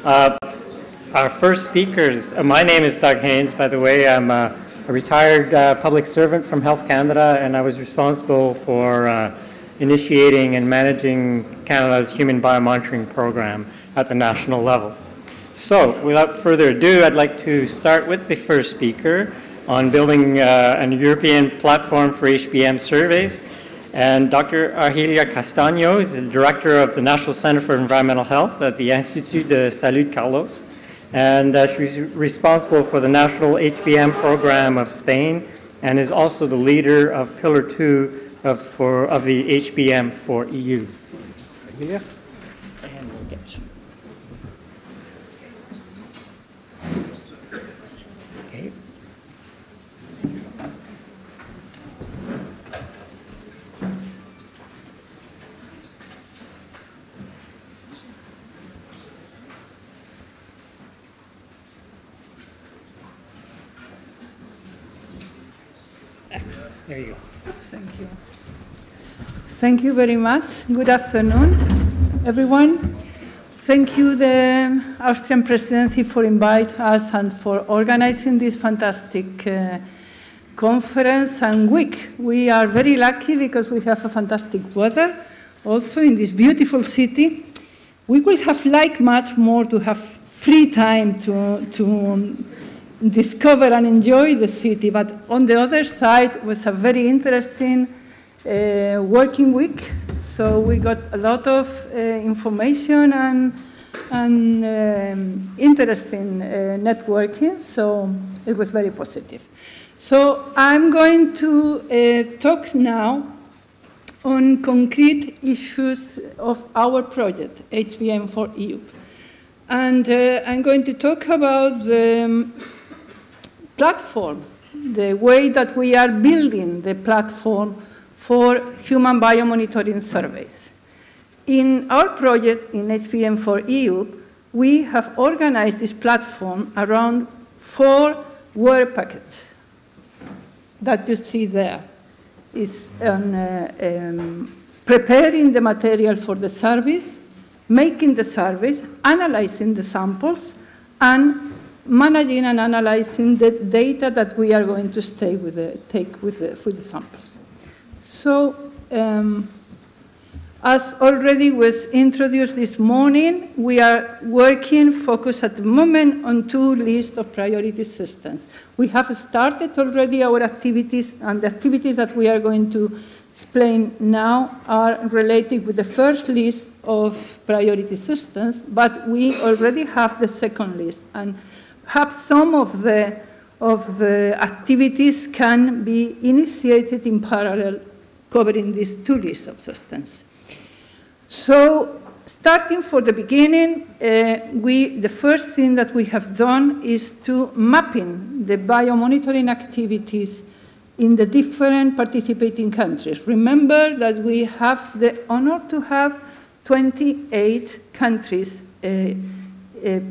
Our first speakers, my name is Doug Haynes, by the way. I'm a retired public servant from Health Canada, and I was responsible for initiating and managing Canada's human biomonitoring program at the national level. So, without further ado, I'd like to start with the first speaker on building a European platform for HBM surveys. And Dr. Argelia Castaño is the director of the National Center for Environmental Health at the Institut de Salud Carlos. And she's responsible for the National HBM program of Spain and is also the leader of Pillar 2 of the HBM for EU. Argelia? And we'll get you. Okay. Excellent. There you go. Thank you. Thank you very much. Good afternoon, everyone. Thank you, the Austrian presidency, for inviting us and for organizing this fantastic conference and week. We are very lucky because we have a fantastic weather also in this beautiful city. We will have liked much more to have free time to discover and enjoy the city, but on the other side it was a very interesting working week, so we got a lot of information and interesting networking, so it was very positive. So I'm going to talk now on concrete issues of our project, HBM for EU. And I'm going to talk about the platform, the way that we are building the platform for human biomonitoring surveys. In our project in HBM for EU, we have organized this platform around 4 work packets that you see there. It's preparing the material for the service, making the service, analyzing the samples, and managing and analyzing the data that we are going to take with the samples. So, as already was introduced this morning, we are working, focused at the moment on 2 lists of priority systems. We have started already our activities, and the activities that we are going to explain now are related with the first list of priority systems, but we already have the second list, and perhaps some of the activities can be initiated in parallel, covering these 2 lists of systems. So, starting from the beginning, the first thing that we have done is to mapping the biomonitoring activities in the different participating countries. Remember that we have the honor to have 28 countries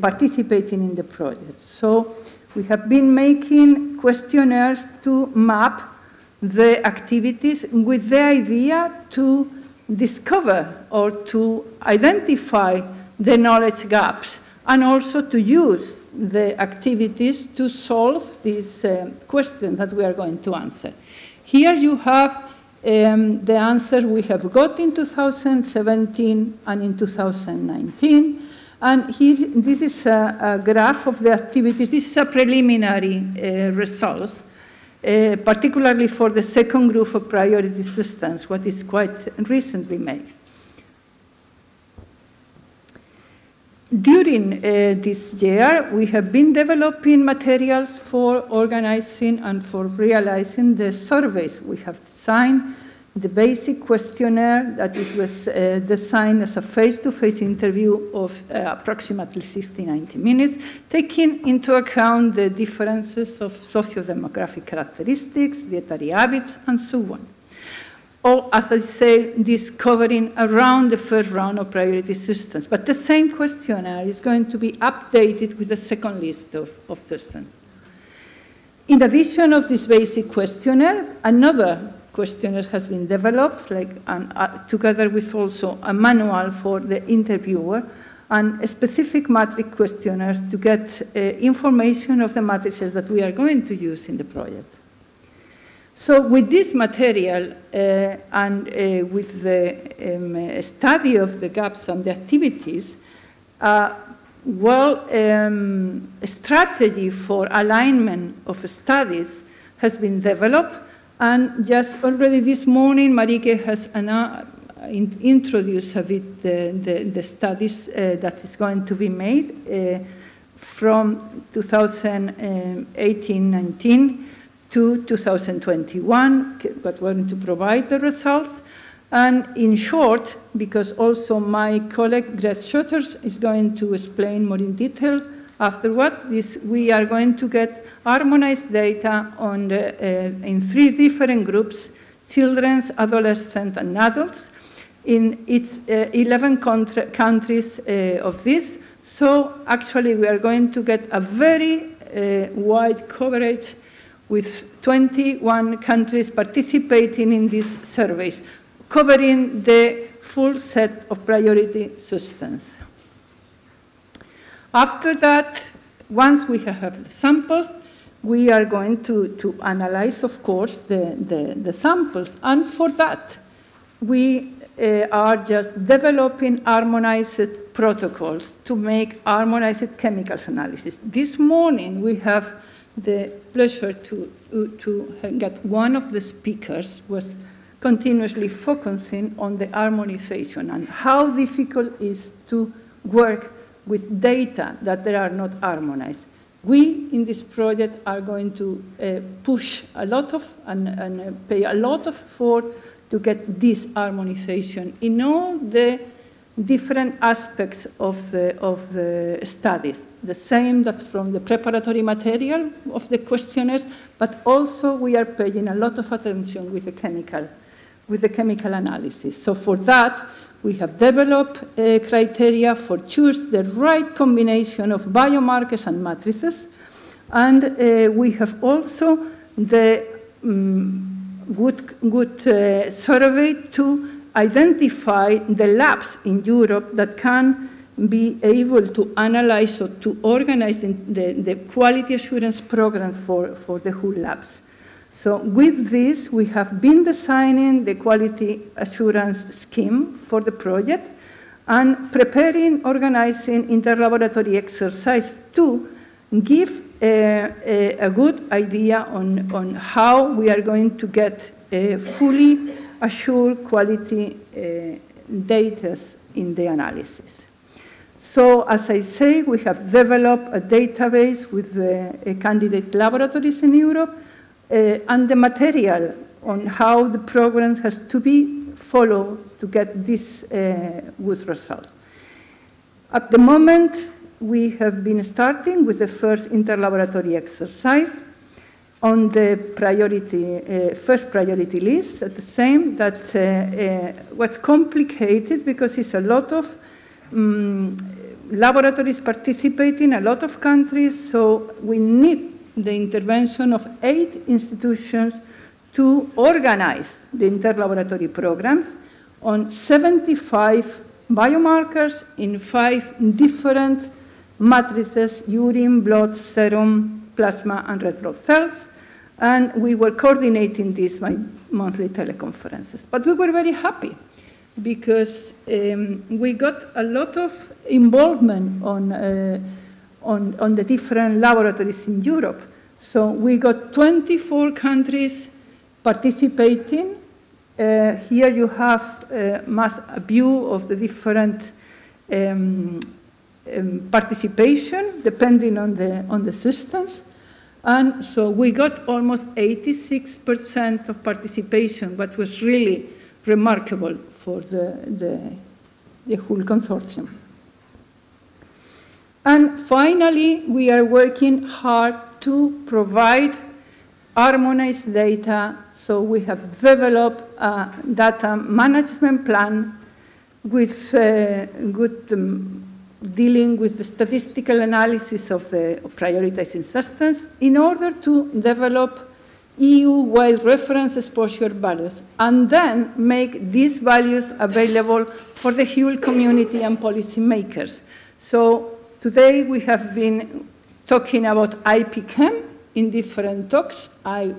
participating in the project. So we have been making questionnaires to map the activities with the idea to discover or to identify the knowledge gaps and also to use the activities to solve these questions that we are going to answer. Here you have the answer we have got in 2017 and in 2019. And here, this is a graph of the activities. This is a preliminary results, particularly for the second group of priority systems, what is quite recently made. During this year, we have been developing materials for organizing and for realizing the surveys we have designed. The basic questionnaire that was designed as a face-to-face interview of approximately 60-90 minutes, taking into account the differences of socio-demographic characteristics, dietary habits, and so on. Or, as I say, this covering around the first round of priority systems. But the same questionnaire is going to be updated with the second list of systems. In addition of this basic questionnaire, another questionnaire has been developed, together with also a manual for the interviewer, and specific matrix questionnaires to get information of the matrices that we are going to use in the project. So with this material and with the study of the gaps and the activities, a strategy for alignment of studies has been developed, and just already this morning, Marike has introduced a bit the studies that is going to be made from 2018-19 to 2021, but we're going to provide the results. And in short, because also my colleague Greg Schotters is going to explain more in detail afterward, we are going to get harmonized data on in 3 different groups: children, adolescents, and adults, in its 11 countries of this. So actually, we are going to get a very wide coverage with 21 countries participating in these surveys, covering the full set of priority substance. After that, once we have the samples, we are going to analyze, of course, the samples. And for that, we are just developing harmonized protocols to make harmonized chemicals analysis. This morning, we have the pleasure to get one of the speakers was continuously focusing on the harmonization and how difficult it is to work with data that they are not harmonized. We, in this project, are going to push a lot of and pay a lot of effort to get this harmonization in all the different aspects of the studies. The same that from the preparatory material of the questionnaires, but also we are paying a lot of attention with the chemical analysis. So for that, we have developed criteria for choose the right combination of biomarkers and matrices. And we have also the good survey to identify the labs in Europe that can be able to analyze or to organize the quality assurance programs for the whole labs. So with this, we have been designing the quality assurance scheme for the project and preparing, organizing interlaboratory exercise to give a good idea on how we are going to get fully assured quality data in the analysis. So as I say, we have developed a database with the candidate laboratories in Europe and the material on how the program has to be followed to get this good result. At the moment, we have been starting with the first interlaboratory exercise on the first priority list, at the same that what's complicated because it's a lot of laboratories participating, a lot of countries, so we need the intervention of 8 institutions to organize the interlaboratory programs on 75 biomarkers in 5 different matrices: urine, blood, serum, plasma, and red blood cells. And we were coordinating this by monthly teleconferences. But we were very happy because we got a lot of involvement on the different laboratories in Europe. So we got 24 countries participating. Here you have a view of the different participation depending on the systems. And so we got almost 86% of participation, what was really remarkable for the whole consortium. And finally, we are working hard to provide harmonized data. So we have developed a data management plan with good dealing with the statistical analysis of the prioritizing substance in order to develop EU-wide reference exposure values, and then make these values available for the whole community and policymakers. So today we have been talking about IPChem in different talks. I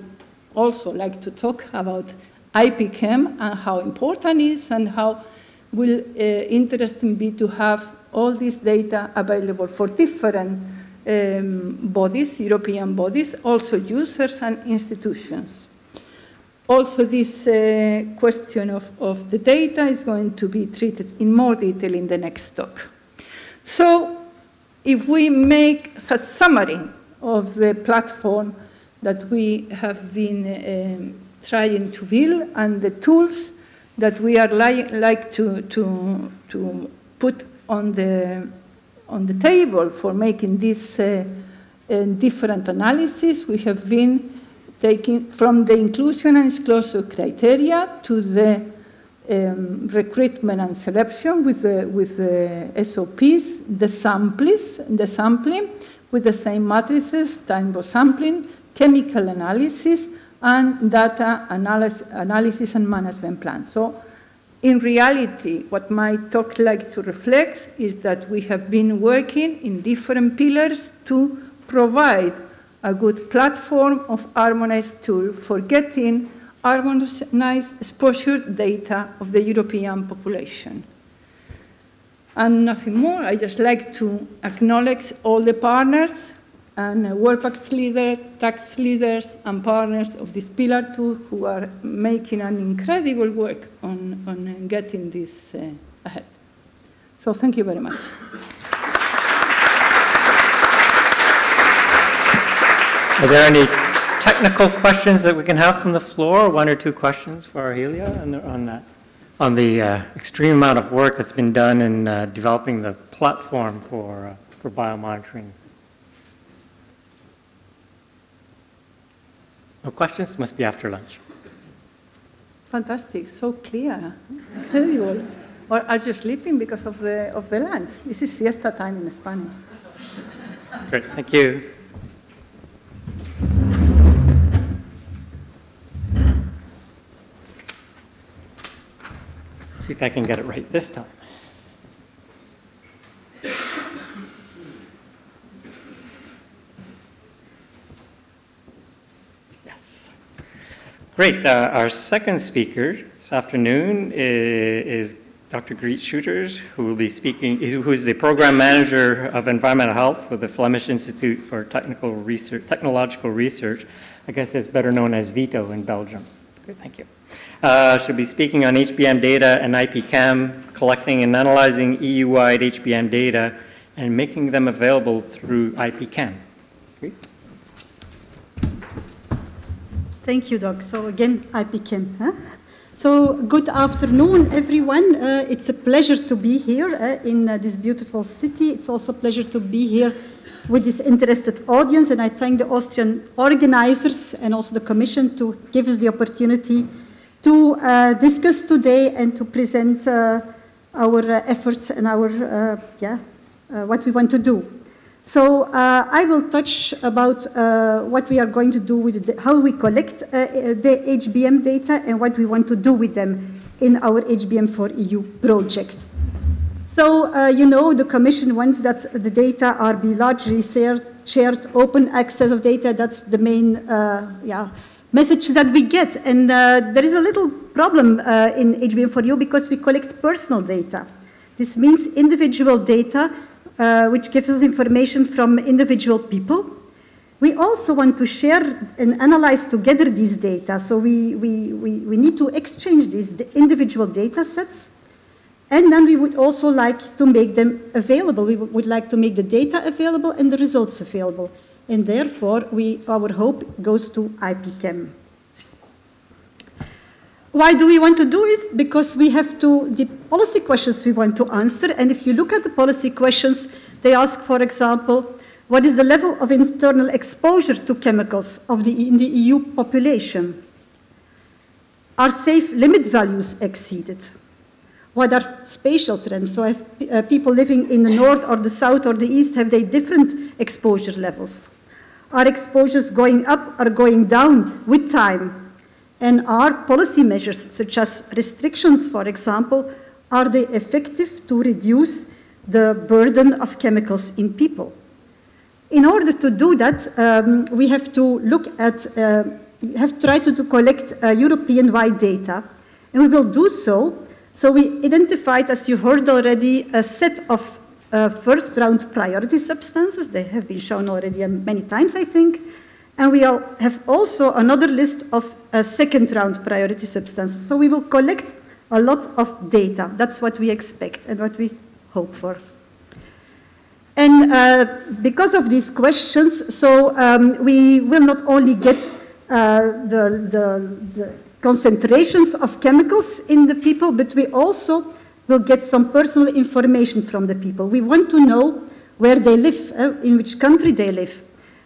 also like to talk about IPChem and how important it is and how will interesting be to have all this data available for different bodies, European bodies, also users and institutions. Also, this question of the data is going to be treated in more detail in the next talk. So, if we make a summary of the platform that we have been trying to build and the tools that we are like to put on the table for making this different analysis, we have been taking from the inclusion and disclosure criteria to the recruitment and selection with the SOPs, the sampling with the same matrices, time-bound sampling, chemical analysis, and data analysis and management plan. So in reality, what my talk like to reflect is that we have been working in different pillars to provide a good platform of harmonized tool for getting harmonized exposure data of the European population. And nothing more, I just like to acknowledge all the partners and WorldPact leaders, tax leaders, and partners of this pillar too, who are making an incredible work on getting this ahead. So thank you very much. Are there any technical questions that we can have from the floor? One or two questions for Arhelia on the extreme amount of work that's been done in developing the platform for biomonitoring. No questions? Must be after lunch. Fantastic, so clear, incredible. Or are you sleeping because of the lunch? This is siesta time in Spanish. Great, thank you. See if I can get it right this time. Yes. Great. Our second speaker this afternoon is Dr. Griet Schutters, who will be speaking, who is the Program Manager of Environmental Health for the Flemish Institute for Technological Research. I guess it's better known as VITO in Belgium. Great, thank you. She'll be speaking on HBM data and IPChem, collecting and analyzing EU-wide HBM data and making them available through IPChem. Great. Thank you, Doc. So again, IPChem. Huh? So good afternoon, everyone. It's a pleasure to be here in this beautiful city. It's also a pleasure to be here with this interested audience, and I thank the Austrian organizers and also the Commission to give us the opportunity to discuss today and to present our efforts and our what we want to do. So I will touch about what we are going to do with how we collect the HBM data and what we want to do with them in our HBM4EU project. So you know the Commission wants that the data are be largely shared, open access of data. That's the main message that we get. And there is a little problem in HBM4EU because we collect personal data. This means individual data, which gives us information from individual people. We also want to share and analyze together these data. So we need to exchange the individual data sets. And then we would also like to make them available. We would like to make the data available and the results available. And therefore, our hope goes to IPChem. Why do we want to do it? Because we have the policy questions we want to answer. And if you look at the policy questions, they ask, for example, what is the level of internal exposure to chemicals in the EU population? Are safe limit values exceeded? What are spatial trends? So if people living in the north or the south or the east, have they different exposure levels? Are exposures going up or going down with time? And are policy measures, such as restrictions, for example, are they effective to reduce the burden of chemicals in people? In order to do that, we have to look at, we have tried to collect European-wide data, and we will do so. So we identified, as you heard already, a set of first-round priority substances. They have been shown already many times, I think. And we have also another list of second-round priority substances. So we will collect a lot of data. That's what we expect and what we hope for. And because of these questions, so we will not only get the concentrations of chemicals in the people, but we also will get some personal information from the people. We want to know where they live, in which country they live,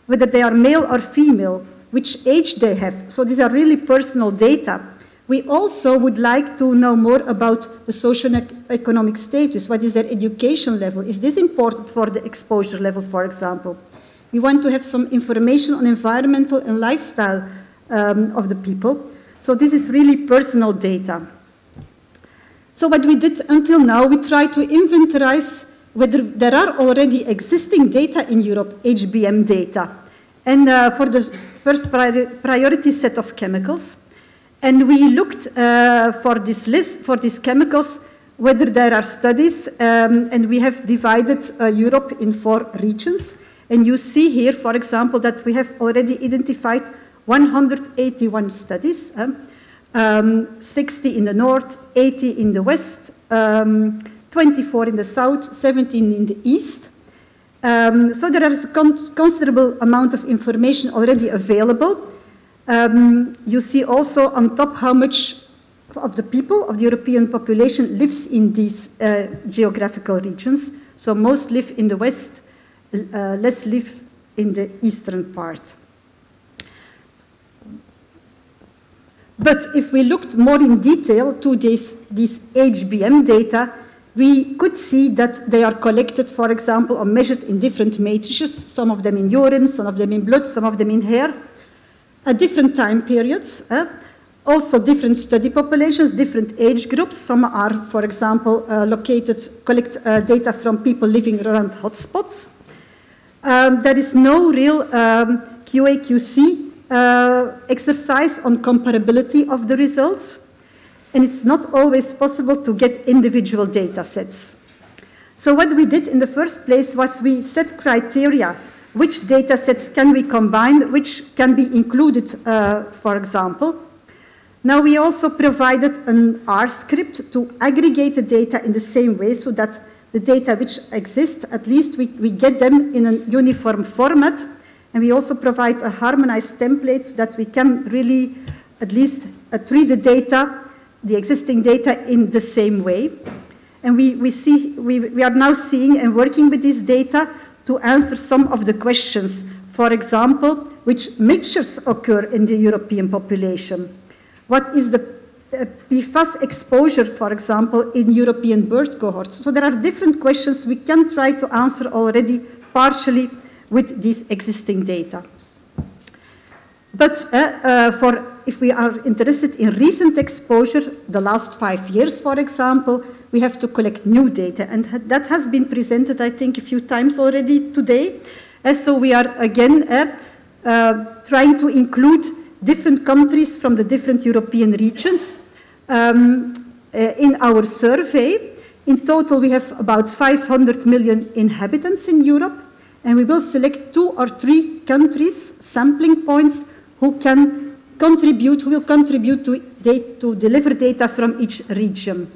whether they are male or female, which age they have. So these are really personal data. We also would like to know more about the socio-economic status. What is their education level? Is this important for the exposure level, for example? We want to have some information on environmental and lifestyle of the people. So this is really personal data. So what we did until now, we tried to inventorize whether there are already existing data in Europe, HBM data, and for the first priority set of chemicals. And we looked for this list, for these chemicals, whether there are studies, and we have divided Europe in 4 regions. And you see here, for example, that we have already identified 181 studies, 60 in the north, 80 in the west, 24 in the south, 17 in the east. So there is a considerable amount of information already available. You see also on top how much of the people, of the European population, lives in these geographical regions. So most live in the west, less live in the eastern part. But if we looked more in detail to these HBM data, we could see that they are collected, for example, or measured in different matrices, some of them in urine, some of them in blood, some of them in hair, at different time periods, also different study populations, different age groups. Some are, for example, collect data from people living around hotspots. There is no real QA/QC exercise on comparability of the results, and it's not always possible to get individual data sets. So what we did in the first place was we set criteria. Which data sets can we combine, which can be included, for example. Now we also provided an R script to aggregate the data in the same way so that the data which exist, at least we get them in a uniform format. And we also provide a harmonized template so that we can really at least treat the data, the existing data, in the same way. And we are now seeing and working with this data to answer some of the questions. For example, which mixtures occur in the European population? What is the PFAS exposure, for example, in European birth cohorts? So there are different questions we can try to answer already partially with this existing data. But if we are interested in recent exposure, the last 5 years, for example, we have to collect new data. And that has been presented, I think, a few times already today. So we are, again, trying to include different countries from the different European regions in our survey. In total, we have about 500 million inhabitants in Europe. And we will select 2 or 3 countries, sampling points, who will contribute to deliver data from each region.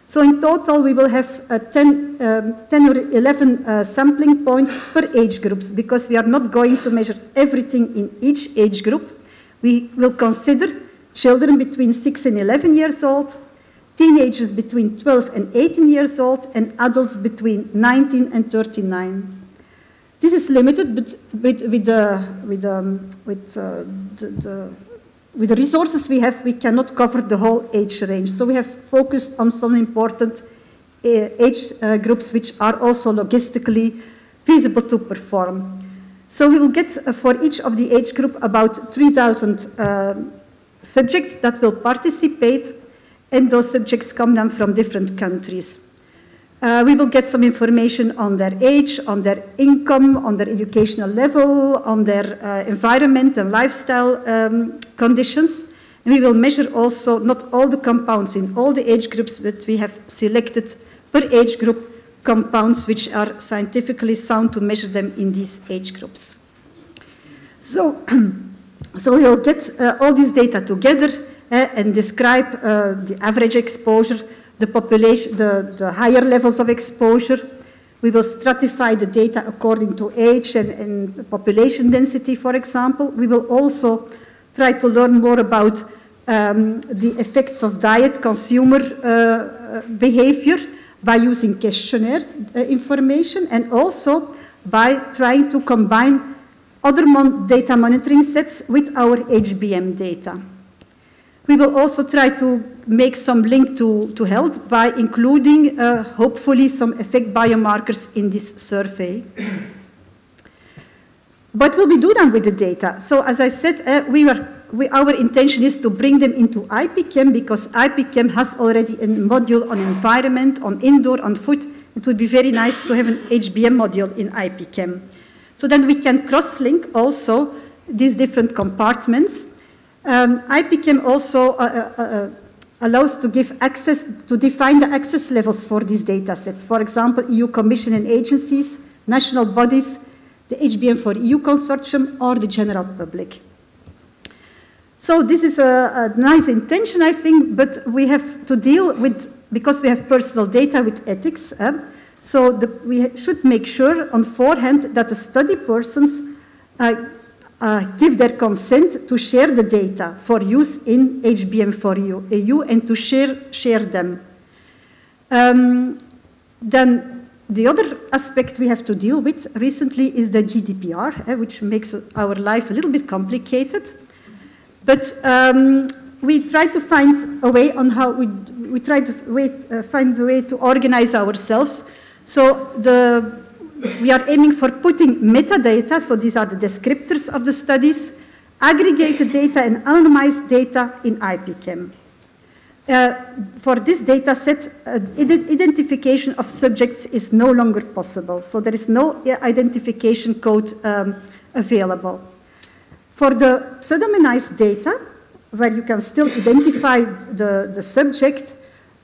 So in total, we will have 10 or 11 sampling points per age groups, because we are not going to measure everything in each age group. We will consider children between 6 and 11 years old, teenagers between 12 and 18 years old, and adults between 19 and 39. This is limited, but with the resources we have, we cannot cover the whole age range. So we have focused on some important age groups which are also logistically feasible to perform. So we will get for each of the age group about 3,000 subjects that will participate, and those subjects come then from different countries. We will get some information on their age, on their income, on their educational level, on their environment and lifestyle conditions. And we will measure also not all the compounds in all the age groups, but we have selected per age group compounds which are scientifically sound to measure them in these age groups. So, we will get all this data together and describe the average exposure, the population, the higher levels of exposure. We will stratify the data according to age and population density, for example. We will also try to learn more about the effects of diet, consumer behavior, by using questionnaire information, and also by trying to combine other data monitoring sets with our HBM data. We will also try to make some link to health by including, hopefully, some effect biomarkers in this survey. What will we do then with the data? So, as I said, our intention is to bring them into IPChem, because IPChem has already a module on environment, on indoor, on food. It would be very nice to have an HBM module in IPChem. So then we can cross-link also these different compartments. IPChem also allows to give access, to define the access levels for these data sets. For example, EU Commission and agencies, national bodies, the HBM4EU consortium, or the general public. So this is a nice intention, I think, but we have to deal with, because we have personal data, with ethics. So we should make sure on forehand that the study persons give their consent to share the data for use in HBM4EU and to share them. Then the other aspect we have to deal with recently is the GDPR, which makes our life a little bit complicated. But we try to find a way on how we try to find a way to organize ourselves. So we are aiming for putting metadata, so these are the descriptors of the studies, aggregated data and anonymized data in IPChem. For this data set, identification of subjects is no longer possible, so there is no identification code available. For the pseudonymized data, where you can still identify the subject,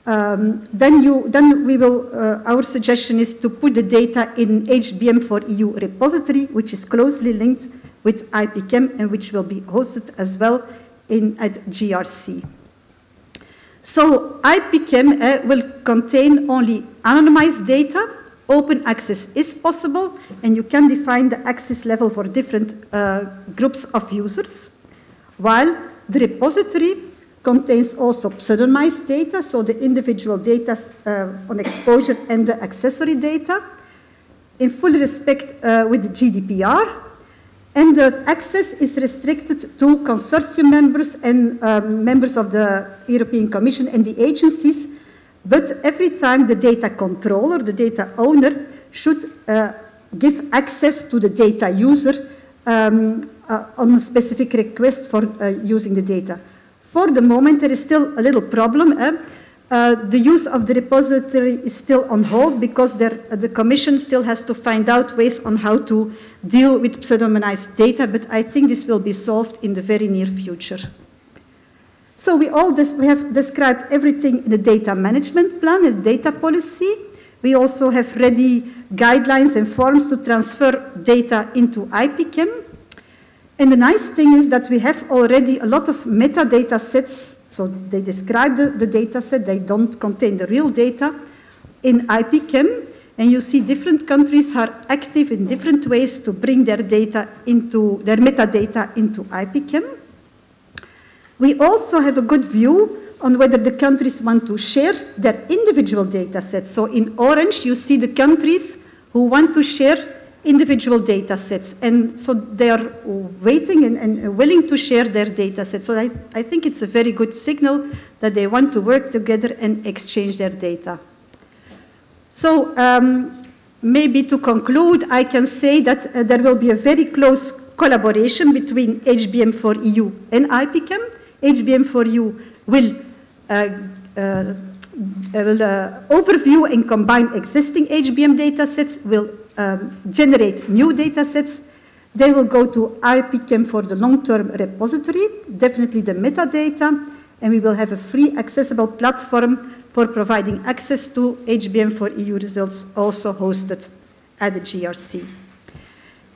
then we will, our suggestion is to put the data in HBM4EU repository, which is closely linked with IPChem and which will be hosted as well at GRC. So IPChem will contain only anonymized data. Open access is possible, and you can define the access level for different groups of users, while the repository contains also pseudonymized data, so the individual data on exposure and the accessory data, in full respect with the GDPR, and the access is restricted to consortium members and members of the European Commission and the agencies, but every time the data controller, the data owner, should give access to the data user on a specific request for using the data. For the moment, there is still a little problem. The use of the repository is still on hold because the Commission still has to find out ways on how to deal with pseudonymized data, but I think this will be solved in the very near future. So we have described everything in the data management plan and data policy. We also have ready guidelines and forms to transfer data into IPChem. And the nice thing is that we have already a lot of metadata sets, so they describe the data set, they don't contain the real data, in IPChem, and you see different countries are active in different ways to bring their data into, their metadata into IPChem. We also have a good view on whether the countries want to share their individual data sets. So in orange, you see the countries who want to share individual data sets, and so they are waiting and willing to share their data sets. So I think it's a very good signal that they want to work together and exchange their data. So maybe to conclude, I can say that there will be a very close collaboration between HBM4EU and IPChem. HBM4EU will overview and combine existing HBM datasets, will generate new datasets. They will go to IPChem for the long-term repository, definitely the metadata, and we will have a free accessible platform for providing access to HBM4EU results, also hosted at the GRC.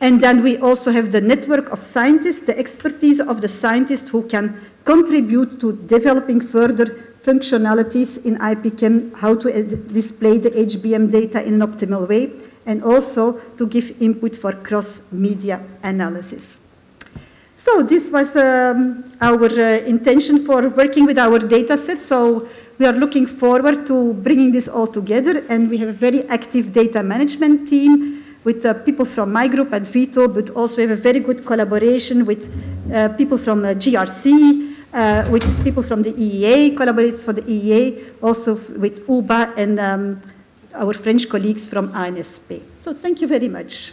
And then we also have the network of scientists, the expertise of the scientists who can contribute to developing further functionalities in IPChem, how to display the HBM data in an optimal way, and also to give input for cross-media analysis. So this was our intention for working with our data set. So we are looking forward to bringing this all together, and we have a very active data management team with people from my group at Vito, but also we have a very good collaboration with people from GRC, with people from the EEA, collaborators for the EEA, also with UBA and our French colleagues from ANSP. So thank you very much.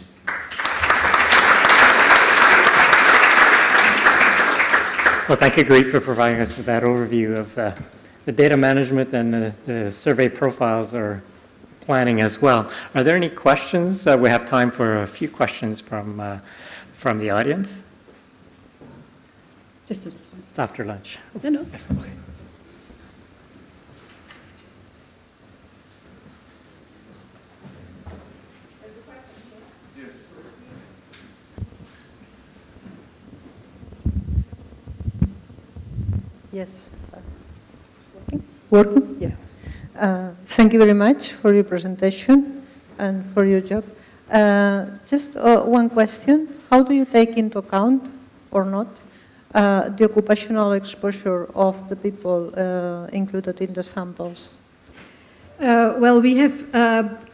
Well, thank you, Greet, for providing us with that overview of the data management and the survey profiles or planning as well. Are there any questions? We have time for a few questions from the audience. This is It's after lunch. No, no. Yes, okay. Yes. Working? Yeah. Thank you very much for your presentation and for your job. Just one question. How do you take into account, or not, the occupational exposure of the people included in the samples? Well, we have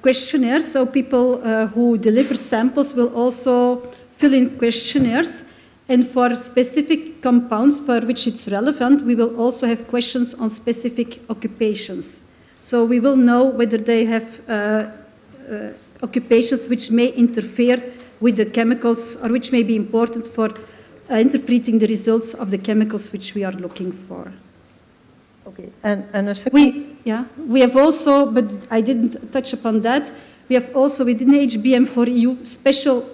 questionnaires, so people who deliver samples will also fill in questionnaires. And for specific compounds for which it's relevant, we will also have questions on specific occupations. So we will know whether they have occupations which may interfere with the chemicals or which may be important for interpreting the results of the chemicals which we are looking for. Okay, and a second? We have also, but I didn't touch upon that, we have also within HBM4EU special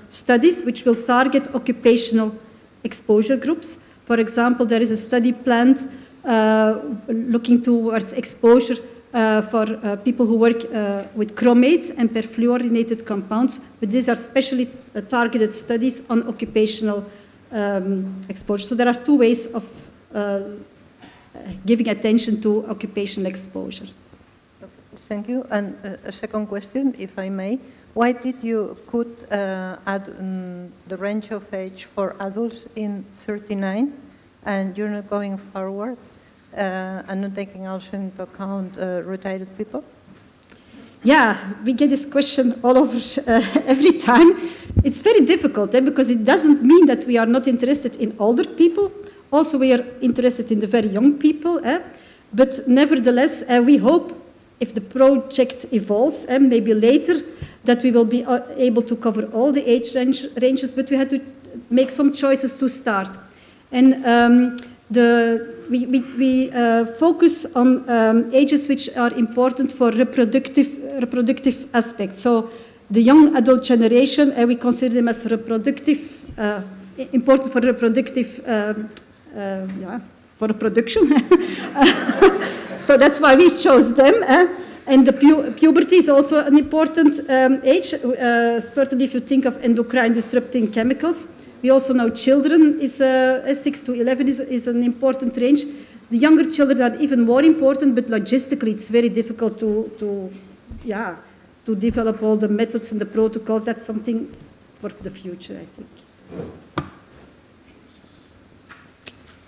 studies which will target occupational exposure groups. For example, there is a study planned looking towards exposure for people who work with chromates and perfluorinated compounds, but these are specially targeted studies on occupational exposure. So there are two ways of giving attention to occupational exposure. Thank you. And a second question, if I may. Why did you put the range of age for adults in 39 and you're not going forward and not taking also into account retired people? Yeah, we get this question all over every time. It's very difficult because it doesn't mean that we are not interested in older people. Also, we are interested in the very young people. But nevertheless, we hope if the project evolves, maybe later, that we will be able to cover all the age ranges, but we had to make some choices to start. And we focus on ages which are important for reproductive aspects. So the young adult generation, we consider them as reproductive, important for reproductive, for reproduction. So that's why we chose them. And the puberty is also an important age, certainly if you think of endocrine disrupting chemicals. We also know children is 6 to 11 is an important range. The younger children are even more important, but logistically it's very difficult to develop all the methods and the protocols. That's something for the future, I think.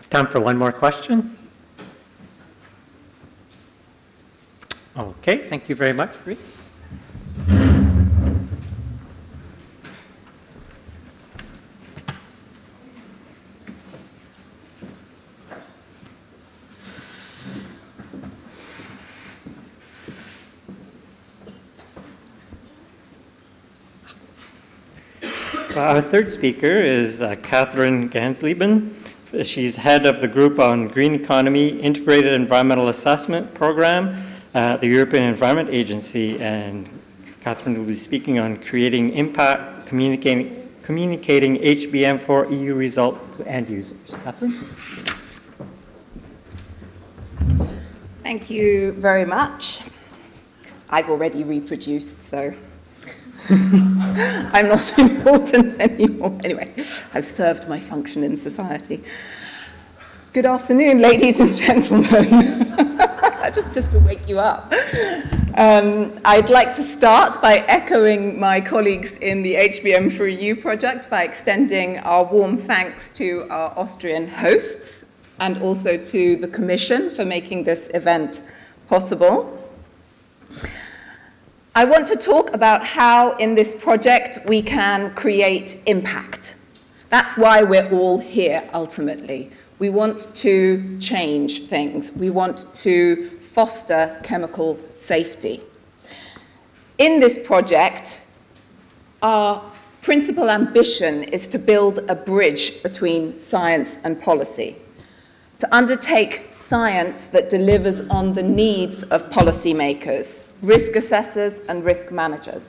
Time for one more question. Okay, thank you very much, Bree. Our third speaker is Catherine Gansleben. She's head of the group on Green Economy Integrated Environmental Assessment Program at the European Environment Agency. And Catherine will be speaking on creating impact, communicating HBM4 EU result to end users. Catherine? Thank you very much. I've already reproduced, so I'm not important anymore. Anyway, I've served my function in society. Good afternoon, ladies and gentlemen. just to wake you up. I'd like to start by echoing my colleagues in the HBM4EU project by extending our warm thanks to our Austrian hosts and also to the Commission for making this event possible. I want to talk about how in this project we can create impact. That's why we're all here ultimately. We want to change things. We want to foster chemical safety. In this project, our principal ambition is to build a bridge between science and policy, to undertake science that delivers on the needs of policymakers, risk assessors, and risk managers.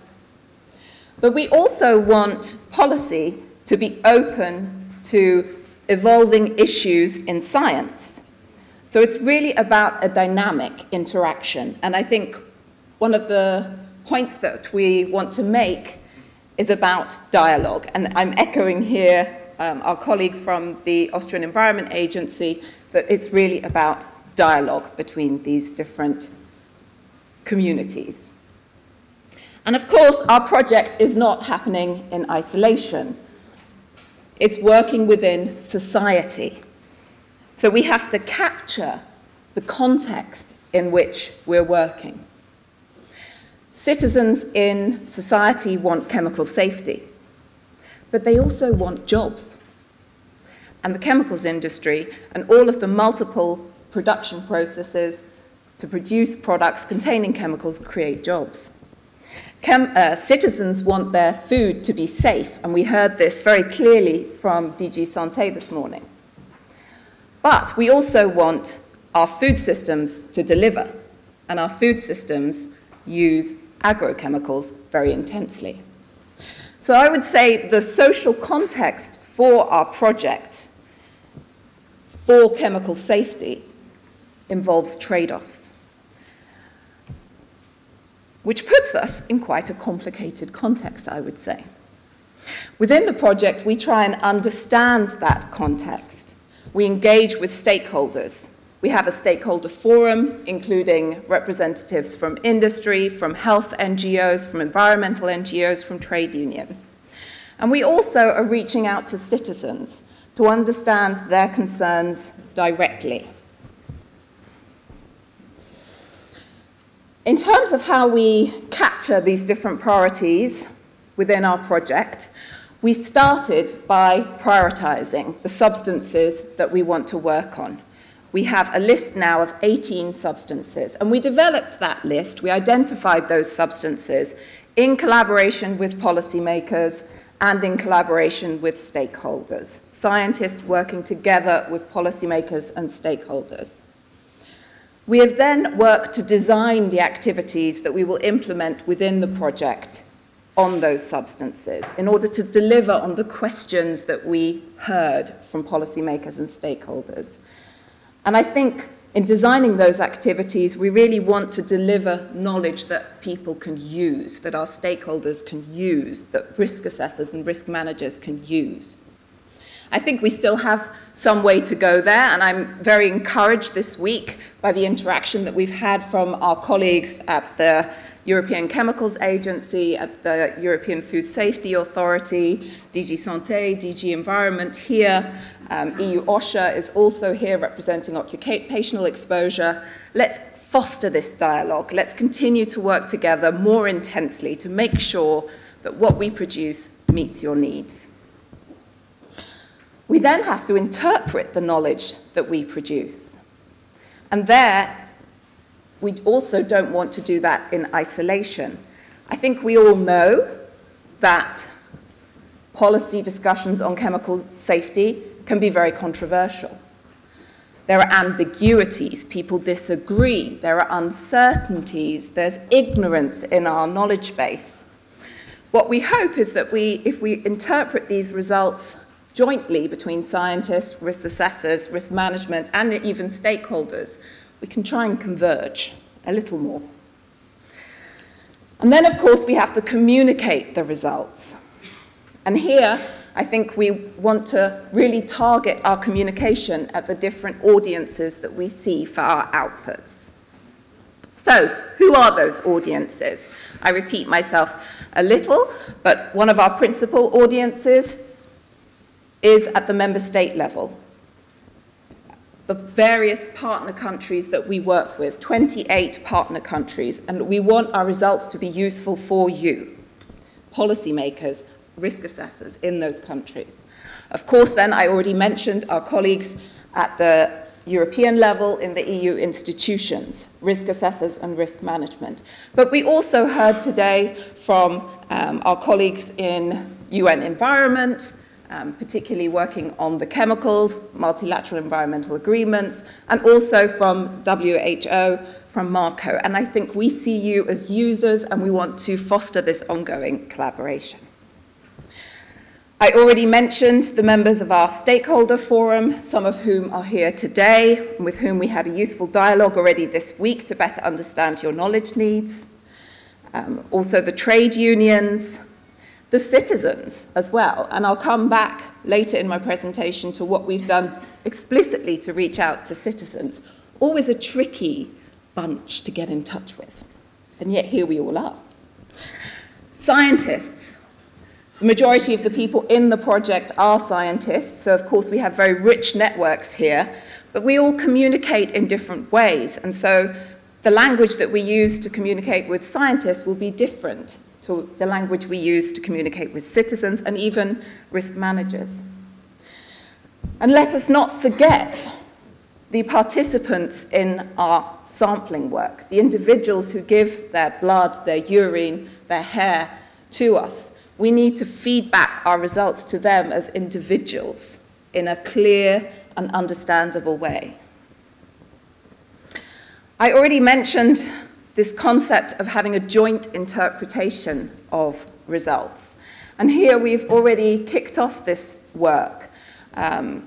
But we also want policy to be open to evolving issues in science. So it's really about a dynamic interaction. And I think one of the points that we want to make is about dialogue. And I'm echoing here our colleague from the Austrian Environment Agency, that it's really about dialogue between these different communities. And of course, our project is not happening in isolation. It's working within society. So we have to capture the context in which we're working. Citizens in society want chemical safety, but they also want jobs. And the chemicals industry and all of the multiple production processes to produce products containing chemicals create jobs. Citizens want their food to be safe, and we heard this very clearly from DG Santé this morning. But we also want our food systems to deliver, and our food systems use agrochemicals very intensely. So I would say the social context for our project for chemical safety involves trade-offs, which puts us in quite a complicated context, I would say. Within the project, we try and understand that context. We engage with stakeholders. We have a stakeholder forum, including representatives from industry, from health NGOs, from environmental NGOs, from trade unions. And we also are reaching out to citizens to understand their concerns directly. In terms of how we capture these different priorities within our project, we started by prioritizing the substances that we want to work on. We have a list now of 18 substances, and we developed that list. We identified those substances in collaboration with policymakers and in collaboration with stakeholders, scientists working together with policymakers and stakeholders. We have then worked to design the activities that we will implement within the project on those substances in order to deliver on the questions that we heard from policymakers and stakeholders. And I think in designing those activities, we really want to deliver knowledge that people can use, that our stakeholders can use, that risk assessors and risk managers can use. I think we still have some way to go there, and I'm very encouraged this week by the interaction that we've had from our colleagues at the European Chemicals Agency, at the European Food Safety Authority, DG Santé, DG Environment here. EU OSHA is also here representing occupational exposure. Let's foster this dialogue. Let's continue to work together more intensely to make sure that what we produce meets your needs. We then have to interpret the knowledge that we produce. And there, we also don't want to do that in isolation. I think we all know that Policy discussions on chemical safety can be very controversial. There are ambiguities, people disagree, there are uncertainties, there's ignorance in our knowledge base. What we hope is that if we interpret these results jointly between scientists, risk assessors, risk management, and even stakeholders, we can try and converge a little more. And then, of course, we have to communicate the results. And here, I think we want to really target our communication at the different audiences that we see for our outputs. So, who are those audiences? I repeat myself a little, but one of our principal audiences is at the member state level. The various partner countries that we work with, 28 partner countries, and we want our results to be useful for you, policymakers, risk assessors in those countries. Of course, then, I already mentioned our colleagues at the European level in the EU institutions, risk assessors and risk management. But we also heard today from our colleagues in UN Environment, particularly working on the chemicals, multilateral environmental agreements, and also from WHO, from Marco. And I think we see you as users, and we want to foster this ongoing collaboration. I already mentioned the members of our stakeholder forum, some of whom are here today, with whom we had a useful dialogue already this week to better understand your knowledge needs. Also the trade unions, the citizens as well. And I'll come back later in my presentation to what we've done explicitly to reach out to citizens. Always a tricky bunch to get in touch with. And yet here we all are. Scientists. The majority of the people in the project are scientists, so of course we have very rich networks here, but we all communicate in different ways, and so the language that we use to communicate with scientists will be different to the language we use to communicate with citizens and even risk managers. And let us not forget the participants in our sampling work, the individuals who give their blood, their urine, their hair to us. We need to feed back our results to them as individuals in a clear and understandable way. I already mentioned this concept of having a joint interpretation of results. And here we've already kicked off this work. You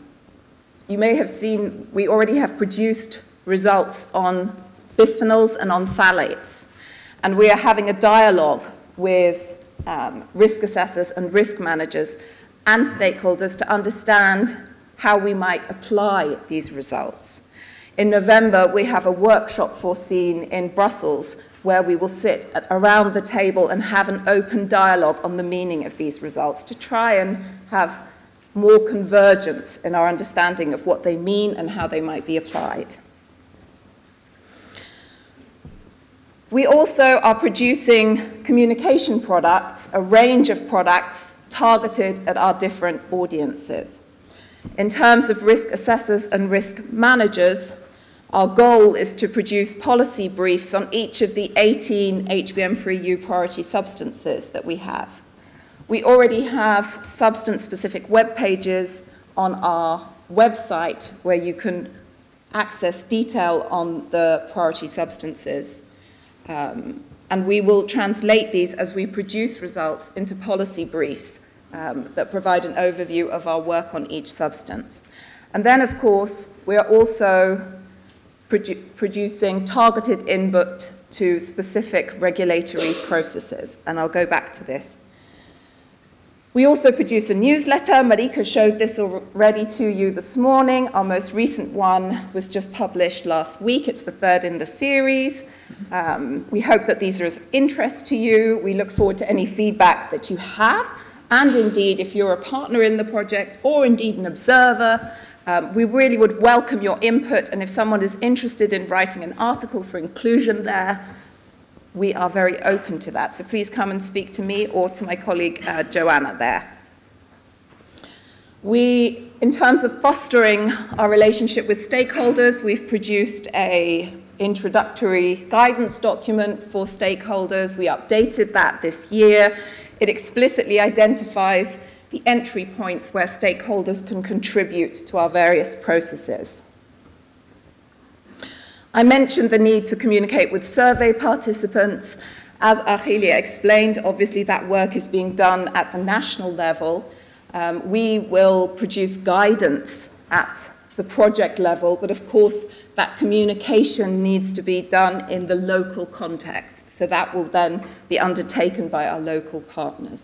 may have seen we already have produced results on bisphenols and on phthalates. And we are having a dialogue with risk assessors and risk managers and stakeholders to understand how we might apply these results. In November, we have a workshop foreseen in Brussels where we will sit around the table and have an open dialogue on the meaning of these results to try and have more convergence in our understanding of what they mean and how they might be applied. We also are producing communication products, a range of products targeted at our different audiences. In terms of risk assessors and risk managers, our goal is to produce policy briefs on each of the 18 HBM-free priority substances that we have. We already have substance-specific web pages on our website where you can access detail on the priority substances. And we will translate these as we produce results into policy briefs that provide an overview of our work on each substance. And then, of course, we are also producing targeted input to specific regulatory processes, and I'll go back to this. We also produce a newsletter. Marika showed this already to you this morning. Our most recent one was just published last week. It's the third in the series. We hope that these are of interest to you. We look forward to any feedback that you have. And indeed, if you're a partner in the project or indeed an observer, we really would welcome your input. And if someone is interested in writing an article for inclusion there, we are very open to that. So please come and speak to me or to my colleague Joanna there. In terms of fostering our relationship with stakeholders, we've produced an introductory guidance document for stakeholders. We updated that this year. It explicitly identifies the entry points where stakeholders can contribute to our various processes. I mentioned the need to communicate with survey participants. As Argelia explained, obviously that work is being done at the national level. We will produce guidance at the project level, but of course that communication needs to be done in the local context. So that will then be undertaken by our local partners.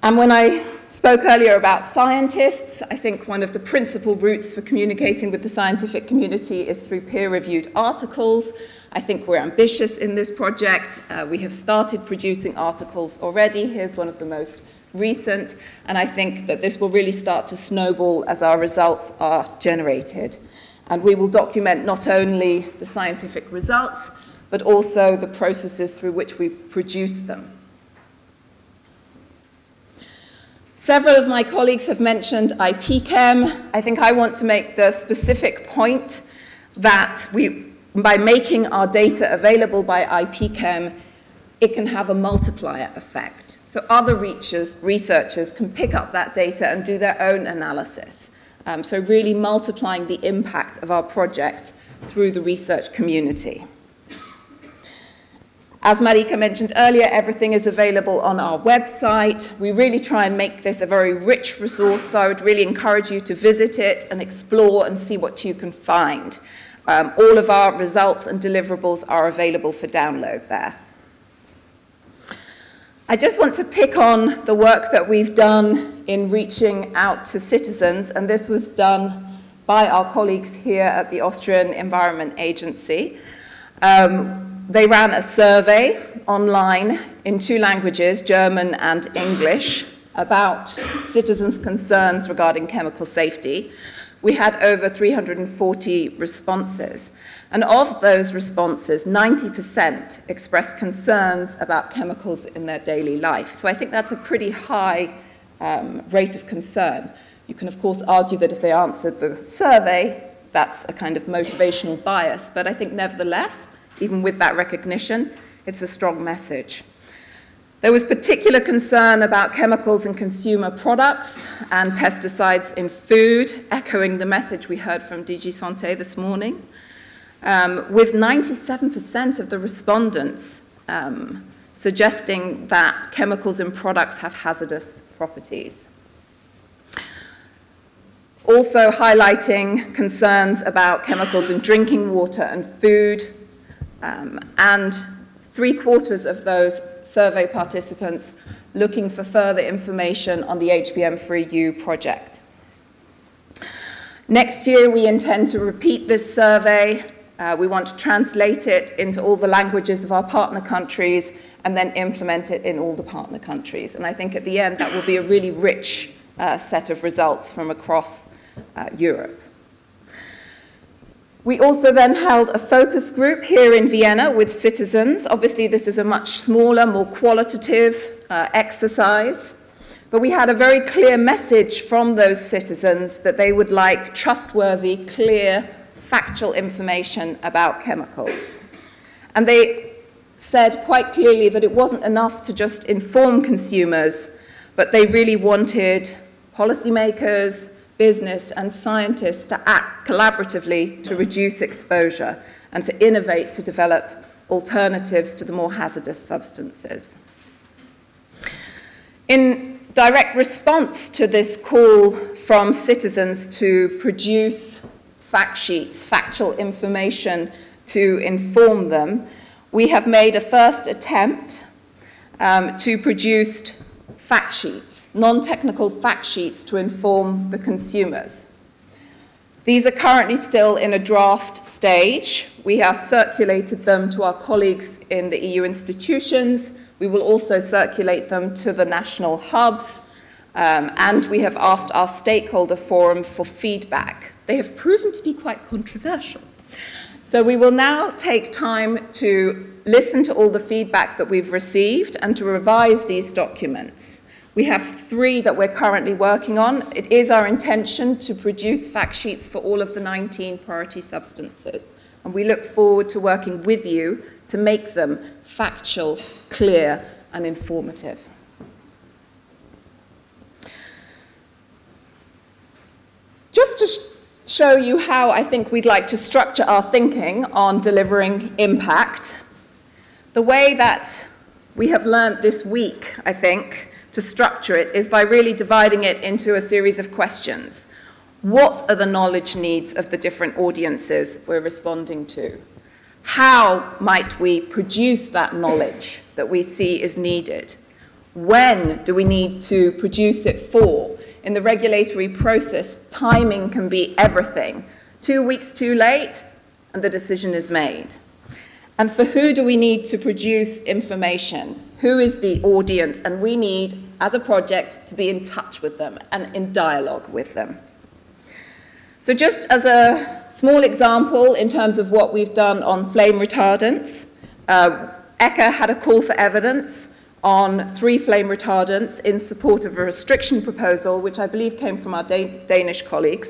And when I spoke earlier about scientists, I think one of the principal routes for communicating with the scientific community is through peer-reviewed articles. I think we're ambitious in this project. We have started producing articles already. Here's one of the most recent, and I think that this will really start to snowball as our results are generated. And we will document not only the scientific results, but also the processes through which we produce them. Several of my colleagues have mentioned IPChem. I think I want to make the specific point that by making our data available by IPChem, it can have a multiplier effect. So other researchers can pick up that data and do their own analysis. So really multiplying the impact of our project through the research community. As Marika mentioned earlier, everything is available on our website. We really try and make this a very rich resource, so I would really encourage you to visit it and explore and see what you can find. All of our results and deliverables are available for download there. I just want to pick on the work that we've done in reaching out to citizens, and this was done by our colleagues here at the Austrian Environment Agency. They ran a survey online in 2 languages, German and English, about citizens' concerns regarding chemical safety. We had over 340 responses. And of those responses, 90% expressed concerns about chemicals in their daily life. So I think that's a pretty high rate of concern. You can, of course, argue that if they answered the survey, that's a kind of motivational bias. But I think nevertheless, even with that recognition, it's a strong message. There was particular concern about chemicals in consumer products and pesticides in food, echoing the message we heard from DG Santé this morning, with 97% of the respondents suggesting that chemicals in products have hazardous properties. Also highlighting concerns about chemicals in drinking water and food, and 3/4 of those survey participants looking for further information on the HBM-free-U project. Next year, we intend to repeat this survey. We want to translate it into all the languages of our partner countries and then implement it in all the partner countries. And I think at the end, that will be a really rich set of results from across Europe. We also then held a focus group here in Vienna with citizens. Obviously, this is a much smaller, more qualitative exercise, but we had a very clear message from those citizens that they would like trustworthy, clear, factual information about chemicals. And they said quite clearly that it wasn't enough to just inform consumers, but they really wanted policymakers, business and scientists to act collaboratively to reduce exposure and to innovate to develop alternatives to the more hazardous substances. In direct response to this call from citizens to produce fact sheets, factual information to inform them, we have made a first attempt to produce fact sheets, non-technical fact sheets to inform the consumers. These are currently still in a draft stage. We have circulated them to our colleagues in the EU institutions. We will also circulate them to the national hubs, and we have asked our stakeholder forum for feedback. They have proven to be quite controversial. So we will now take time to listen to all the feedback that we've received and to revise these documents. We have 3 that we're currently working on. It is our intention to produce fact sheets for all of the 19 priority substances. And we look forward to working with you to make them factual, clear, and informative. to show you how I think we'd like to structure our thinking on delivering impact, the way that we have learned this week, I think, to structure it is by really dividing it into a series of questions. What are the knowledge needs of the different audiences we're responding to? How might we produce that knowledge that we see is needed? When do we need to produce it for? In the regulatory process, timing can be everything. 2 weeks too late, and the decision is made. And for who do we need to produce information? Who is the audience? And we need, as a project, to be in touch with them and in dialogue with them. So just as a small example in terms of what we've done on flame retardants, ECHA had a call for evidence on 3 flame retardants in support of a restriction proposal, which I believe came from our Danish colleagues.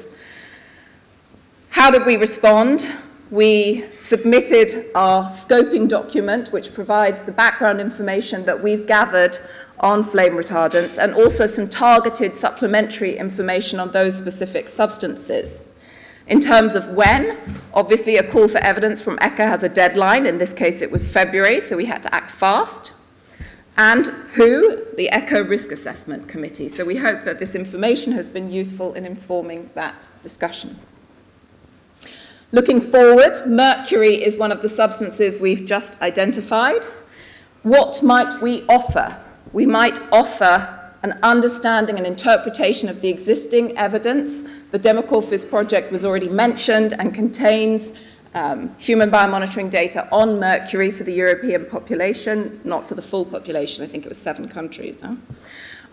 How did we respond? We submitted our scoping document, which provides the background information that we've gathered on flame retardants, and also some targeted supplementary information on those specific substances. In terms of when, obviously a call for evidence from ECHA has a deadline. In this case, it was February, so we had to act fast. And who? The ECHA Risk Assessment Committee. So we hope that this information has been useful in informing that discussion. Looking forward, mercury is one of the substances we've just identified. What might we offer? We might offer an understanding and interpretation of the existing evidence. The Democorphis project was already mentioned and contains human biomonitoring data on mercury for the European population, not for the full population. I think it was 7 countries.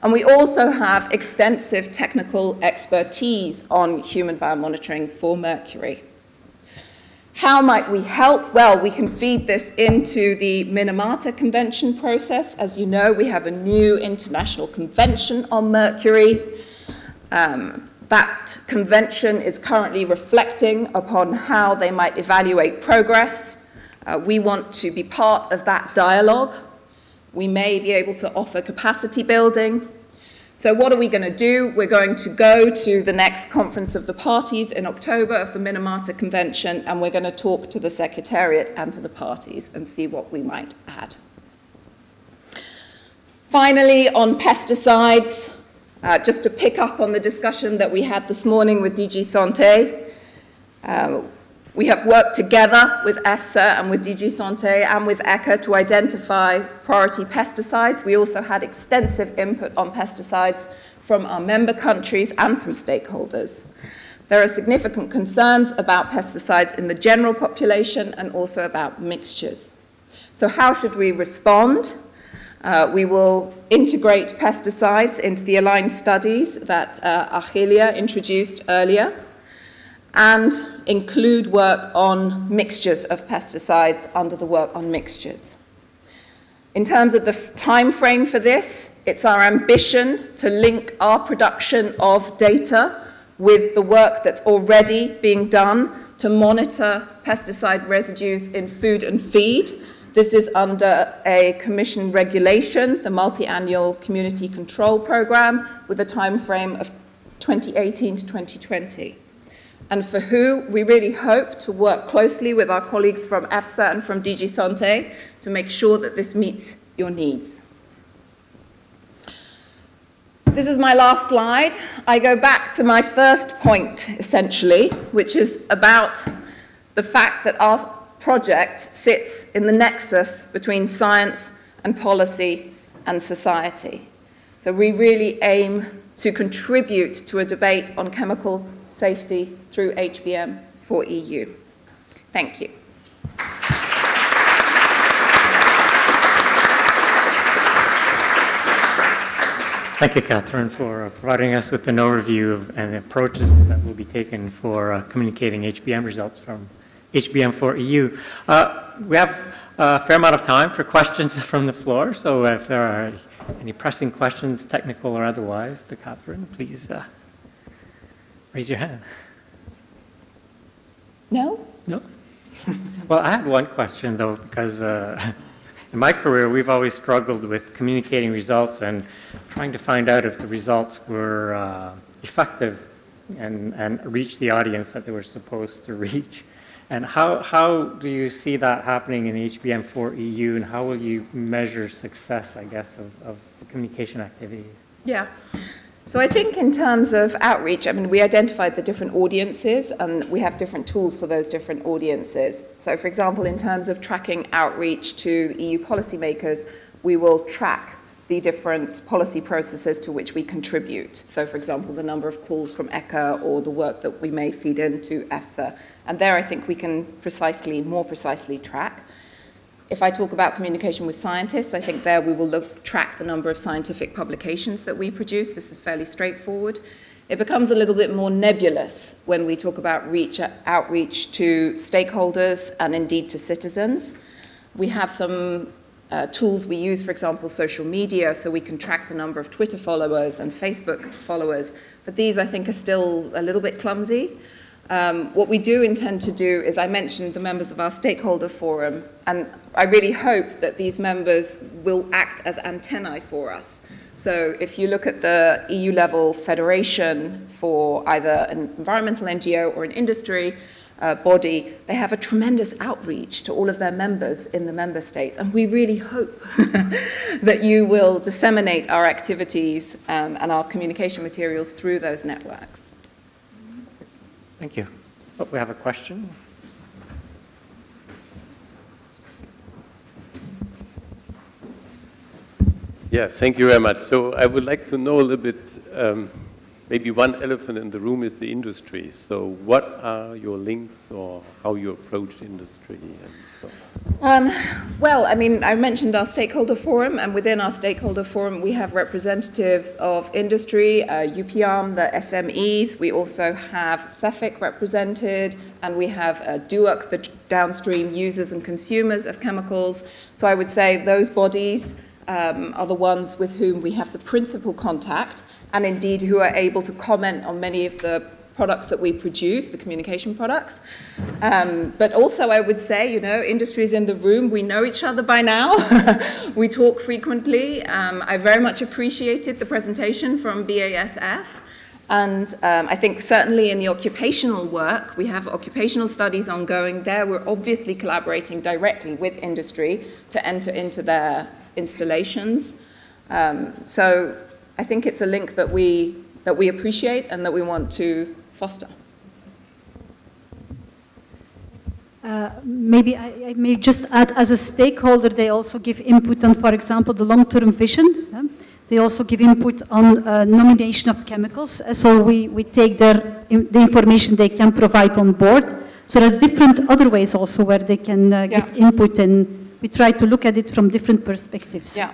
And we also have extensive technical expertise on human biomonitoring for mercury. How might we help? Well, we can feed this into the Minamata Convention process. As you know, we have a new international convention on mercury. That convention is currently reflecting upon how they might evaluate progress. We want to be part of that dialogue. We may be able to offer capacity building. So what are we going to do? We're going to go to the next Conference of the Parties in October of the Minamata Convention, and we're going to talk to the Secretariat and to the parties and see what we might add. Finally, on pesticides, just to pick up on the discussion that we had this morning with DG Santé, we have worked together with EFSA and with DG Santé and with ECHA to identify priority pesticides. We also had extensive input on pesticides from our member countries and from stakeholders. There are significant concerns about pesticides in the general population and also about mixtures. So how should we respond? We will integrate pesticides into the aligned studies that Argelia introduced earlier, and include work on mixtures of pesticides under the work on mixtures. In terms of the time frame for this, it's our ambition to link our production of data with the work that's already being done to monitor pesticide residues in food and feed. This is under a Commission regulation, the Multi-Annual Community Control Programme, with a time frame of 2018 to 2020. And for who, we really hope to work closely with our colleagues from EFSA and from DG Santé to make sure that this meets your needs. This is my last slide. I go back to my first point, essentially, which is about the fact that our project sits in the nexus between science and policy and society. So we really aim to contribute to a debate on chemical safety through HBM for EU. Thank you. Thank you, Catherine, for providing us with an overview of and approaches that will be taken for communicating HBM results from HBM for EU. We have a fair amount of time for questions from the floor, so if there are any pressing questions, technical or otherwise, to Catherine, please raise your hand. No? No? Well, I had one question, though, because in my career, we've always struggled with communicating results and trying to find out if the results were effective and reach the audience that they were supposed to reach. And how do you see that happening in HBM4 EU, and how will you measure success, I guess, of the communication activities? Yeah. So I think in terms of outreach, I mean, we identified the different audiences, and we have different tools for those different audiences. So for example, in terms of tracking outreach to EU policymakers, we will track the different policy processes to which we contribute. So for example, the number of calls from ECHA or the work that we may feed into EFSA. And there I think we can more precisely track. If I talk about communication with scientists, I think there we will track the number of scientific publications that we produce. This is fairly straightforward. It becomes a little bit more nebulous when we talk about outreach to stakeholders and indeed to citizens. We have some tools we use, for example, social media, so we can track the number of Twitter followers and Facebook followers. But these, I think, are still a little bit clumsy. What we do intend to do is, I mentioned the members of our stakeholder forum, and I really hope that these members will act as antennae for us. So if you look at the EU-level federation for either an environmental NGO or an industry body, they have a tremendous outreach to all of their members in the member states. And we really hope that you will disseminate our activities and our communication materials through those networks. Thank you. Oh, we have a question. Yes, thank you very much. So I would like to know a little bit, maybe one elephant in the room is the industry. So what are your links or how you approach industry? And so. Well, I mean, I mentioned our stakeholder forum, and within our stakeholder forum, we have representatives of industry, UPARM, the SMEs. We also have CEFIC represented, and we have DUOC, the downstream users and consumers of chemicals. So I would say those bodies are the ones with whom we have the principal contact, and indeed who are able to comment on many of the products that we produce, the communication products. But also I would say, you know, industry is in the room. We know each other by now. We talk frequently. I very much appreciated the presentation from BASF. And I think certainly in the occupational work, we have occupational studies ongoing there. We're obviously collaborating directly with industry to enter into their installations. So I think it's a link that we appreciate and that we want to foster. Maybe I may just add, as a stakeholder, they also give input on, for example, the long-term vision. They also give input on nomination of chemicals. So we take the information they can provide on board. So there are different other ways also where they can give input, and we try to look at it from different perspectives. Yeah.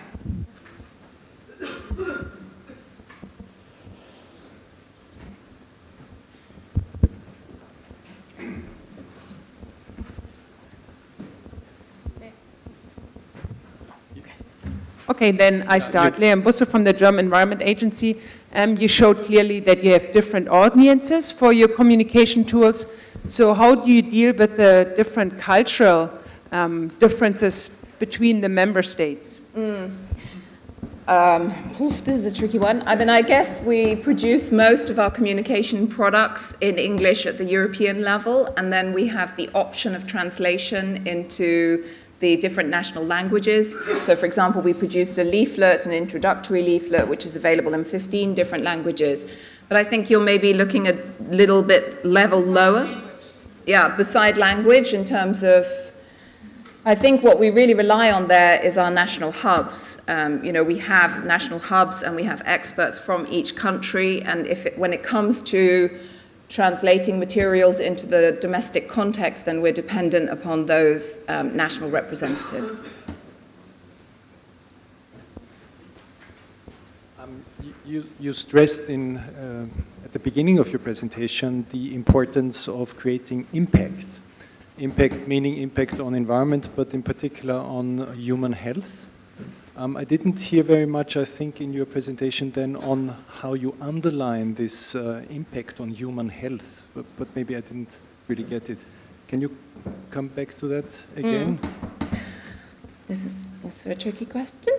Okay, then I start. Leon Busse from the German Environment Agency. You showed clearly that you have different audiences for your communication tools. So how do you deal with the different cultural differences between the member states? This is a tricky one. I mean, I guess we produce most of our communication products in English at the European level, and then we have the option of translation into the different national languages. So, for example, we produced a leaflet, an introductory leaflet, which is available in 15 different languages. But I think you're maybe looking a little bit level lower. Yeah, beside language in terms of, I think what we really rely on there is our national hubs. You know, we have national hubs and we have experts from each country, and when it comes to translating materials into the domestic context, then we're dependent upon those national representatives. You stressed at the beginning of your presentation the importance of creating impact. Impact meaning impact on environment, but in particular on human health. I didn't hear very much, I think, in your presentation then on how you underline this impact on human health, but maybe I didn't really get it. Can you come back to that again? This is also a tricky question.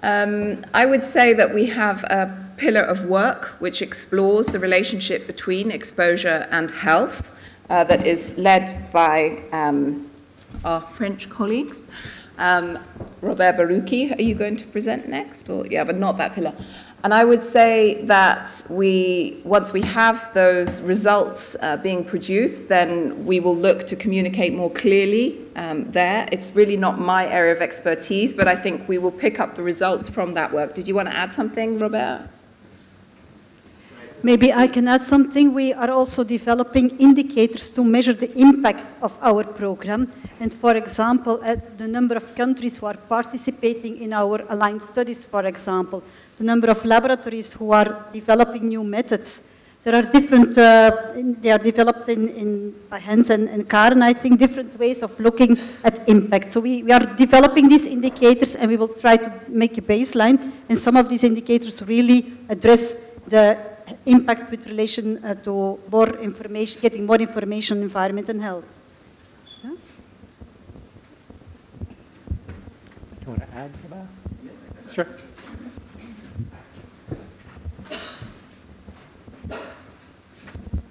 I would say that we have a pillar of work which explores the relationship between exposure and health that is led by our French colleagues. Robert Barucki, are you going to present next? Or, yeah, but not that pillar. And I would say that once we have those results being produced, then we will look to communicate more clearly there. It's really not my area of expertise, but I think we will pick up the results from that work. Did you want to add something, Robert? Maybe I can add something. We are also developing indicators to measure the impact of our program. And for example, the number of countries who are participating in our aligned studies, for example, the number of laboratories who are developing new methods. There are different, they are developed by Hans and Karen, I think, different ways of looking at impact. So we are developing these indicators and we will try to make a baseline. And some of these indicators really address the impact with relation to more information, getting more information on environment and health. Yeah? Do you want to add to that? Sure.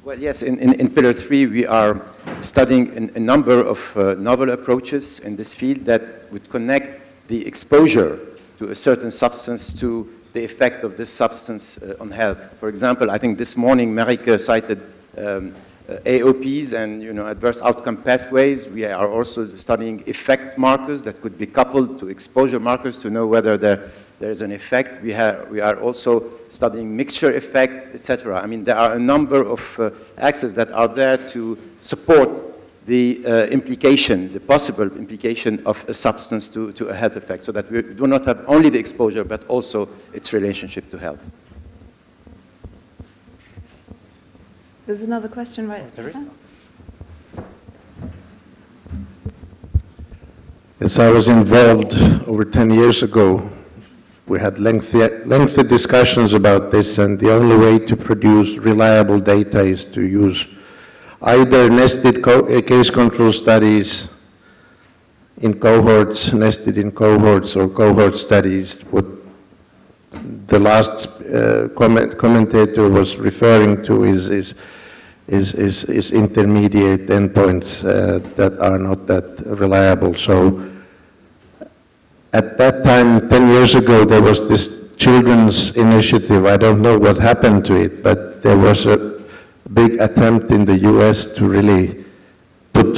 Well, yes, in Pillar 3, we are studying a number of novel approaches in this field that would connect the exposure to a certain substance to the effect of this substance on health. For example, I think this morning Marike cited AOPs and adverse outcome pathways. We are also studying effect markers that could be coupled to exposure markers to know whether there is an effect. We are also studying mixture effect, etc. I mean, there are a number of axes that are there to support the implication, the possible implication of a substance to a health effect, so that we do not have only the exposure, but also its relationship to health. There's another question right there. Yes, I was involved over 10 years ago. We had lengthy discussions about this, and the only way to produce reliable data is to use either nested case control studies in cohorts, nested in cohorts, or cohort studies. What the last commentator was referring to is intermediate endpoints that are not that reliable. So at that time, 10 years ago, there was this children's initiative. I don't know what happened to it, but there was a big attempt in the US to really put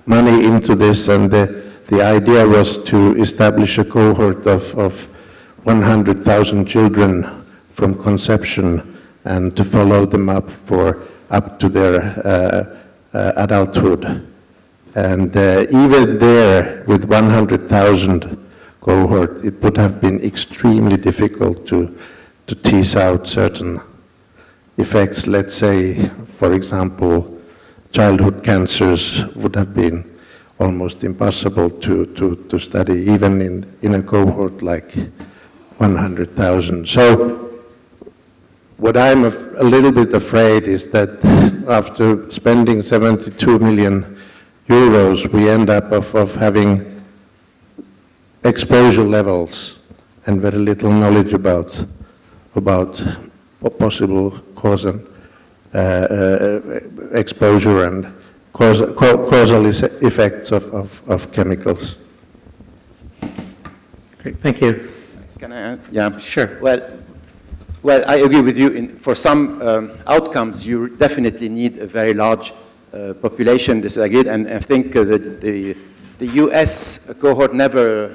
money into this, and the idea was to establish a cohort of 100,000 children from conception and to follow them up to their adulthood. And even there, with 100,000 cohort, it would have been extremely difficult to tease out certain effects. Let's say, for example, childhood cancers would have been almost impossible to study, even in a cohort like 100,000. So what I'm a little bit afraid is that after spending 72 million euros, we end up of having exposure levels and very little knowledge about possible cause and exposure and causal effects of chemicals. Great, thank you. Can I add? Yeah, sure. Well, I agree with you. For some outcomes, you definitely need a very large population. This is agreed, and I think that the US cohort never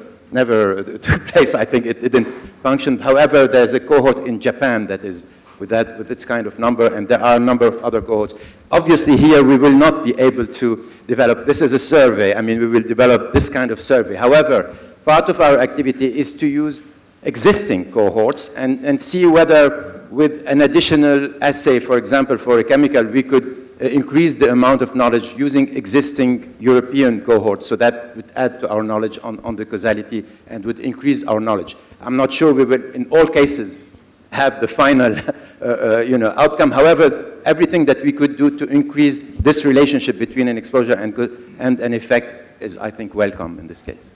took place. I think it didn't function. However, there's a cohort in Japan that is with its kind of number, and there are a number of other cohorts. Obviously, here we will not be able to develop. This is a survey. I mean, we will develop this kind of survey. However, part of our activity is to use existing cohorts and see whether with an additional assay, for example, for a chemical, we could increase the amount of knowledge using existing European cohorts, so that would add to our knowledge on the causality and would increase our knowledge. I'm not sure we will, in all cases, have the final outcome. However, everything that we could do to increase this relationship between an exposure and an effect is, I think, welcome in this case.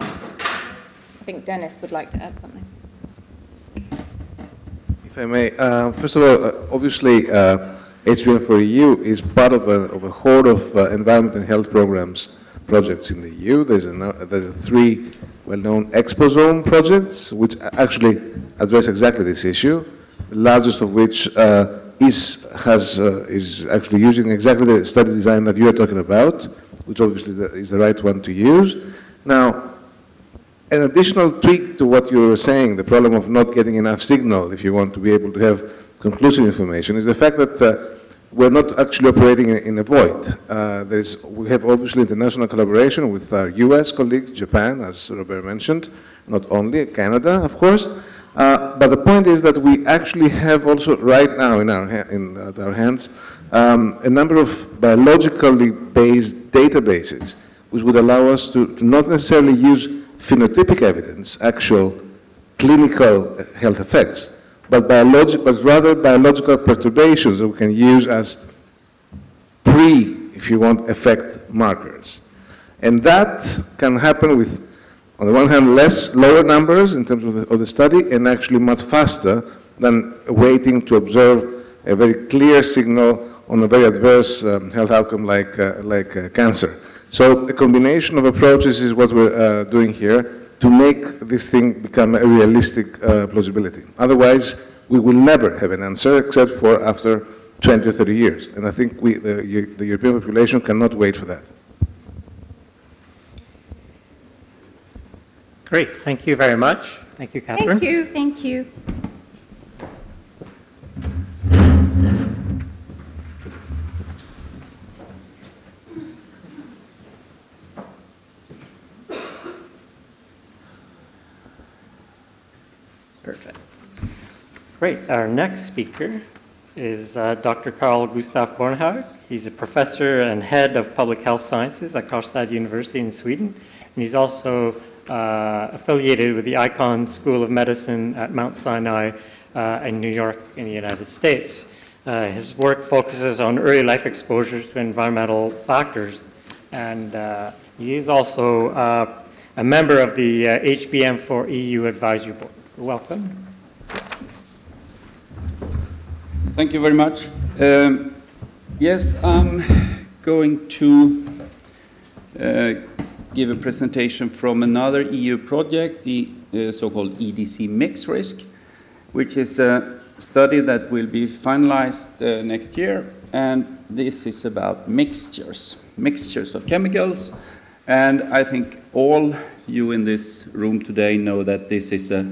think Dennis would like to add something. If I may, first of all, obviously, HBM4EU is part of a horde of environment and health projects in the EU. There's 3 well-known exposome projects which actually address exactly this issue. The largest of which is actually using exactly the study design that you are talking about, which obviously is the right one to use. Now, an additional tweak to what you were saying, the problem of not getting enough signal if you want to be able to have conclusive information, is the fact that we're not actually operating in a void. We have obviously international collaboration with our US colleagues, Japan, as Robert mentioned, not only Canada, of course. But the point is that we actually have also right now in our hands a number of biologically based databases which would allow us to not necessarily use phenotypic evidence, actual clinical health effects, but rather biological perturbations that we can use as if you want, effect markers. And that can happen with, on the one hand, lower numbers in terms of the study, and actually much faster than waiting to observe a very clear signal on a very adverse health outcome like cancer. So a combination of approaches is what we're doing here to make this thing become a realistic plausibility. Otherwise, we will never have an answer except for after 20 or 30 years. And I think the European population cannot wait for that. Great, thank you very much. Thank you, Catherine. Thank you, thank you. Perfect. Great, our next speaker is Dr. Carl Gustav Bornhag. He's a professor and head of public health sciences at Karlstad University in Sweden, and he's also affiliated with the Icahn School of Medicine at Mount Sinai in New York in the United States. His work focuses on early life exposures to environmental factors, and he is also a member of the HBM4EU Advisory Board. So welcome. Thank you very much. Yes, I'm going to give a presentation from another EU project, the so-called EDC mix risk, which is a study that will be finalized next year. And this is about mixtures of chemicals. And I think all you in this room today know that this is a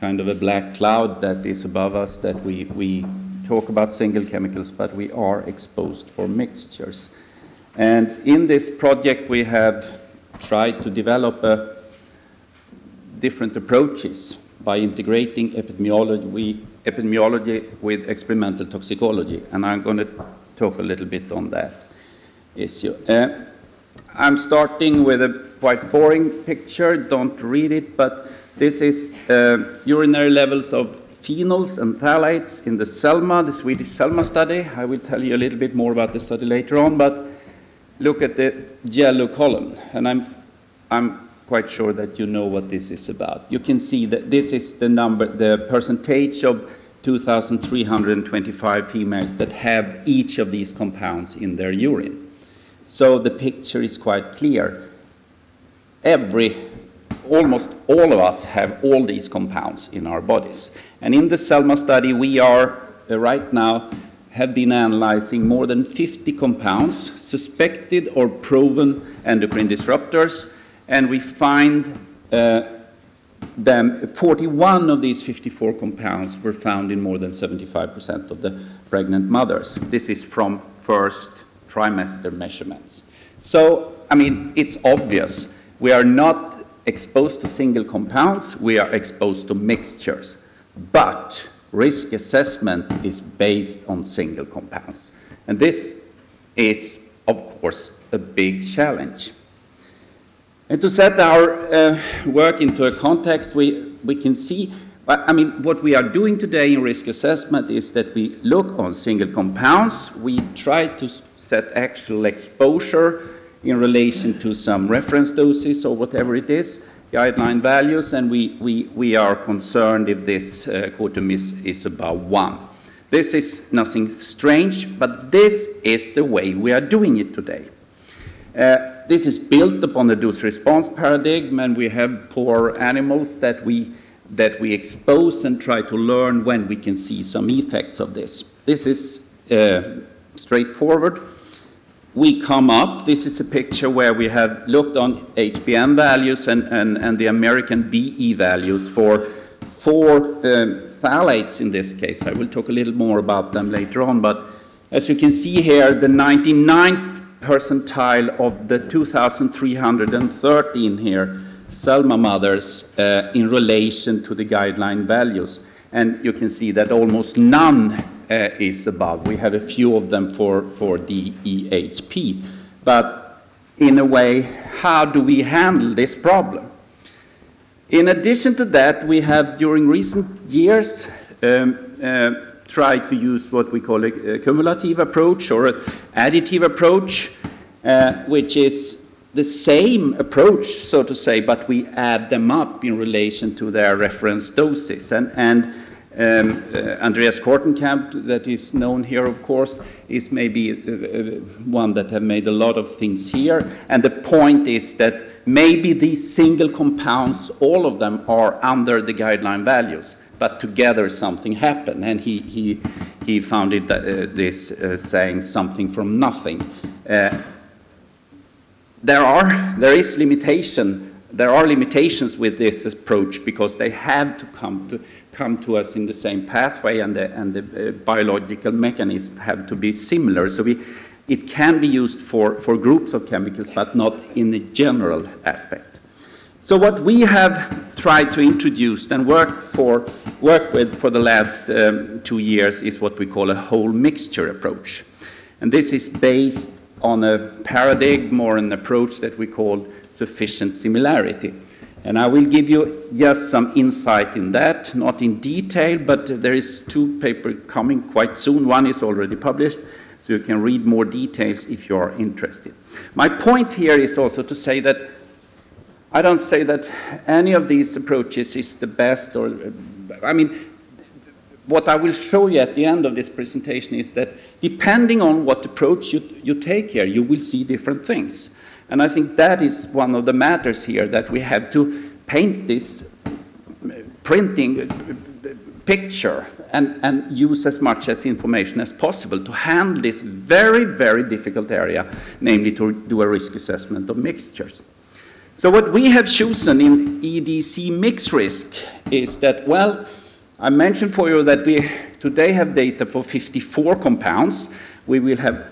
kind of a black cloud that is above us, that we talk about single chemicals, but we are exposed for mixtures. And in this project, we have tried to develop different approaches by integrating epidemiology with experimental toxicology. And I'm going to talk a little bit on that issue. I'm starting with a quite boring picture. Don't read it, but this is urinary levels of phenols and phthalates in the SELMA, the Swedish SELMA study. I will tell you a little bit more about the study later on, but look at the yellow column, and I'm quite sure that you know what this is about. You can see that this is the number, the percentage of 2,325 females that have each of these compounds in their urine. So the picture is quite clear. Almost all of us have all these compounds in our bodies. And in the SELMA study, we are right now have been analyzing more than 50 compounds, suspected or proven endocrine disruptors, and we find 41 of these 54 compounds were found in more than 75% of the pregnant mothers. This is from first trimester measurements. So, I mean, it's obvious. We are not exposed to single compounds, we are exposed to mixtures. But risk assessment is based on single compounds. And this is, of course, a big challenge. And to set our work into a context, we can see, I mean, what we are doing today in risk assessment is that we look on single compounds, we try to set actual exposure in relation to some reference doses or whatever it is. guideline values, and we are concerned if this quantum is above 1. This is nothing strange, but this is the way we are doing it today. This is built upon the dose-response paradigm, and we have poor animals that we expose and try to learn when we can see some effects of this. This is straightforward. We come up, this is a picture where we have looked on HBM values and the American BE values for 4 phthalates in this case. I will talk a little more about them later on, but as you can see here, the 99th percentile of the 2,313 here, Selma mothers, in relation to the guideline values. And you can see that almost none is above. We have a few of them for DEHP. But in a way, how do we handle this problem? In addition to that, we have, during recent years, tried to use what we call a cumulative approach or an additive approach, which is the same approach, so to say, but we add them up in relation to their reference doses. And Andreas Kortenkamp, that is known here, of course, is maybe one that have made a lot of things here. And the point is that maybe these single compounds, all of them are under the guideline values, but together something happened. And he founded this saying something from nothing. There are limitations with this approach because they have to come to us in the same pathway, and the biological mechanisms have to be similar. So it can be used for groups of chemicals, but not in the general aspect. So what we have tried to introduce and work with for the last 2 years is what we call a whole mixture approach. And this is based on a paradigm or an approach that we call sufficient similarity. And I will give you just some insight in that, not in detail, but there is 2 papers coming quite soon. One is already published, so you can read more details if you are interested. My point here is also to say that I don't say that any of these approaches is the best, or, I mean, what I will show you at the end of this presentation is that depending on what approach you take here, you will see different things. And I think that is one of the matters here, that we have to paint this printing picture and use as much as information as possible to handle this very, very difficult area, namely to do a risk assessment of mixtures. So what we have chosen in EDC mix risk is that, well, I mentioned for you that we today have data for 54 compounds. We will have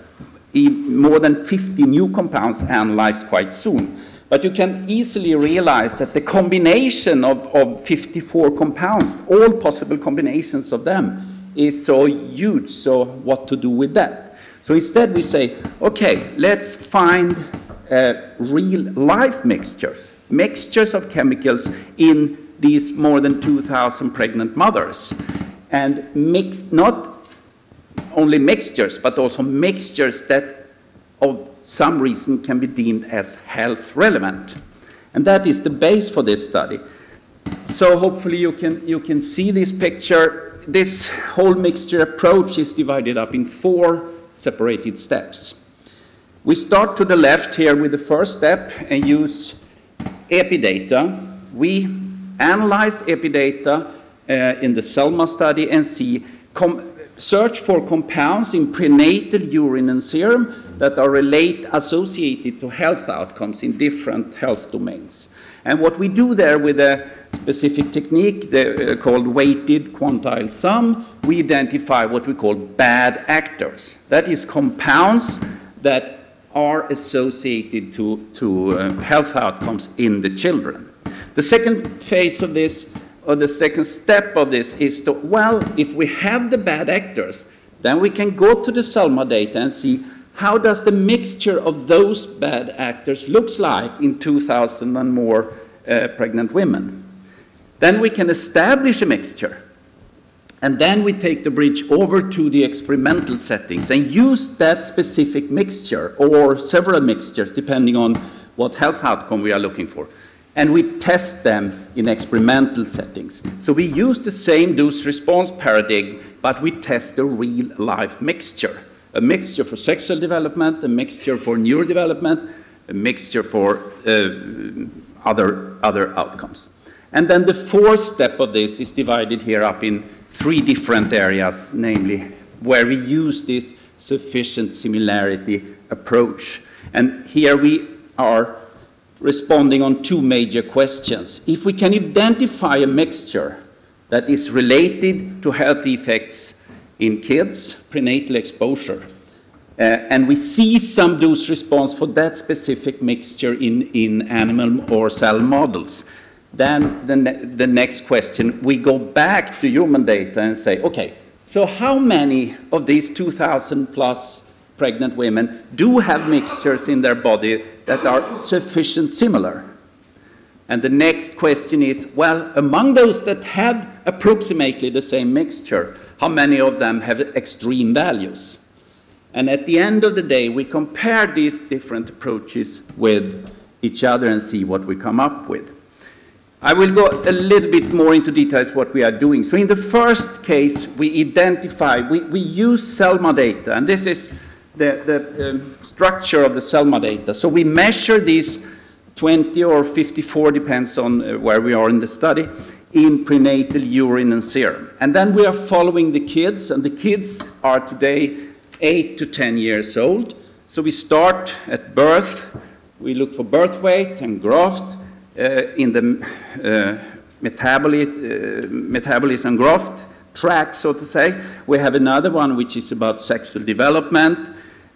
more than 50 new compounds analyzed quite soon. But you can easily realize that the combination of 54 compounds, all possible combinations of them, is so huge. So what to do with that? So instead we say, okay, let's find real life mixtures of chemicals in these more than 2,000 pregnant mothers, and mix not only mixtures, but also mixtures that of some reason can be deemed as health relevant. And that is the base for this study. So hopefully you can see this picture. This whole mixture approach is divided up in 4 separated steps. We start to the left here with the first step and use epidata. We analyze epidata in the Selma study and search for compounds in prenatal urine and serum that are associated to health outcomes in different health domains. And what we do there with a specific technique called weighted quantile sum, we identify what we call bad actors. That is compounds that are associated to health outcomes in the children. The second phase of this, or the second step of this, is to, well, if we have the bad actors, then we can go to the Selma data and see how does the mixture of those bad actors looks like in 2,000 and more pregnant women. Then we can establish a mixture. And then we take the bridge over to the experimental settings and use that specific mixture or several mixtures, depending on what health outcome we are looking for, and we test them in experimental settings. So we use the same dose-response paradigm, but we test a real-life mixture. A mixture for sexual development, a mixture for neurodevelopment, a mixture for other outcomes. And then the fourth step of this is divided here up in 3 different areas, namely where we use this sufficient similarity approach. And here we are responding on 2 major questions. If we can identify a mixture that is related to health effects in kids, prenatal exposure, and we see some dose response for that specific mixture in animal or cell models, then the next question, we go back to human data and say, okay, so how many of these 2,000 plus pregnant women do have mixtures in their body that are sufficient similar? And the next question is, well, among those that have approximately the same mixture, how many of them have extreme values? And at the end of the day, we compare these different approaches with each other and see what we come up with. I will go a little bit more into details what we are doing. So in the first case, we identify, we use CELMA data, and this is the structure of the CELMA data. So we measure these 20 or 54, depends on where we are in the study, in prenatal urine and serum. And then we are following the kids, and the kids are today 8 to 10 years old. So we start at birth, we look for birth weight and graft in the metabolism graft track, so to say. We have another one which is about sexual development,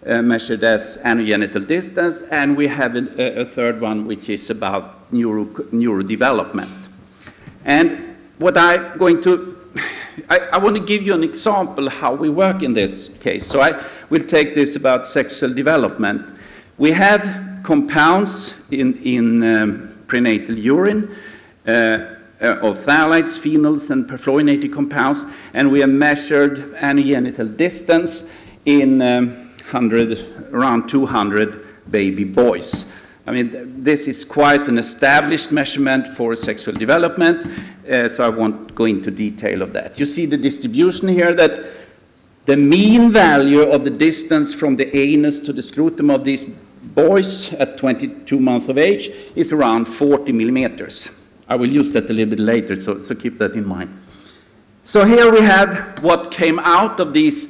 measured as anogenital distance, and we have a third one which is about neurodevelopment. And what I'm going to, I want to give you an example how we work in this case. So I will take this about sexual development. We have compounds in prenatal urine of phthalates, phenols, and perfluorinated compounds, and we have measured anogenital distance in around 200 baby boys. I mean, this is quite an established measurement for sexual development, so I won't go into detail of that. You see the distribution here, that the mean value of the distance from the anus to the scrotum of these boys at 22 months of age is around 40 millimeters. I will use that a little bit later, so keep that in mind. So here we have what came out of these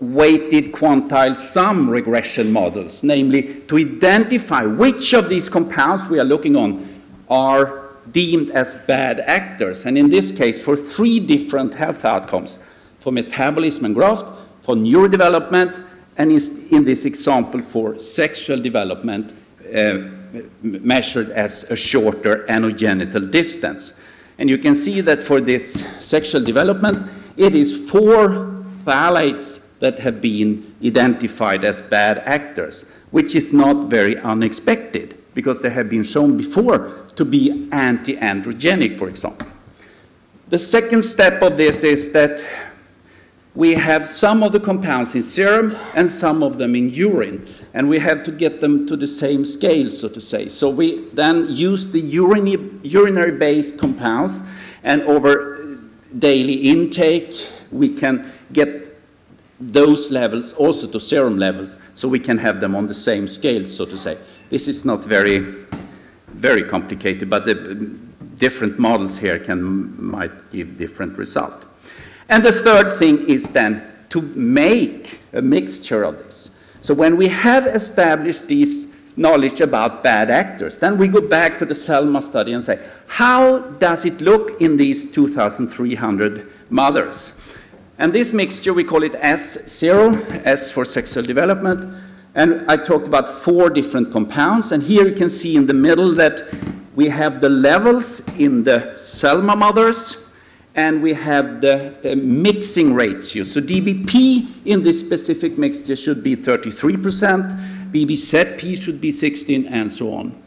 weighted quantile sum regression models, namely to identify which of these compounds we are looking on are deemed as bad actors. And in this case, for 3 different health outcomes, for metabolism and graft, for neurodevelopment, and in this example for sexual development, measured as a shorter anogenital distance. And you can see that for this sexual development, it is 4 phthalates that have been identified as bad actors, which is not very unexpected, because they have been shown before to be anti-androgenic, for example. The second step of this is that we have some of the compounds in serum and some of them in urine, and we have to get them to the same scale, so to say. So we then use the urinary-based compounds, and over daily intake, we can get those levels also to serum levels, so we can have them on the same scale, so to say. This is not very, very complicated, but the different models here might give different results. And the third thing is then to make a mixture of this. So when we have established this knowledge about bad actors, then we go back to the CELMA study and say, how does it look in these 2,300 mothers? And this mixture, we call it S0, S for sexual development. And I talked about 4 different compounds. And here you can see in the middle that we have the levels in the CELMA mothers, and we have the mixing ratio. So DBP in this specific mixture should be 33%, BBZP should be 16%, and so on.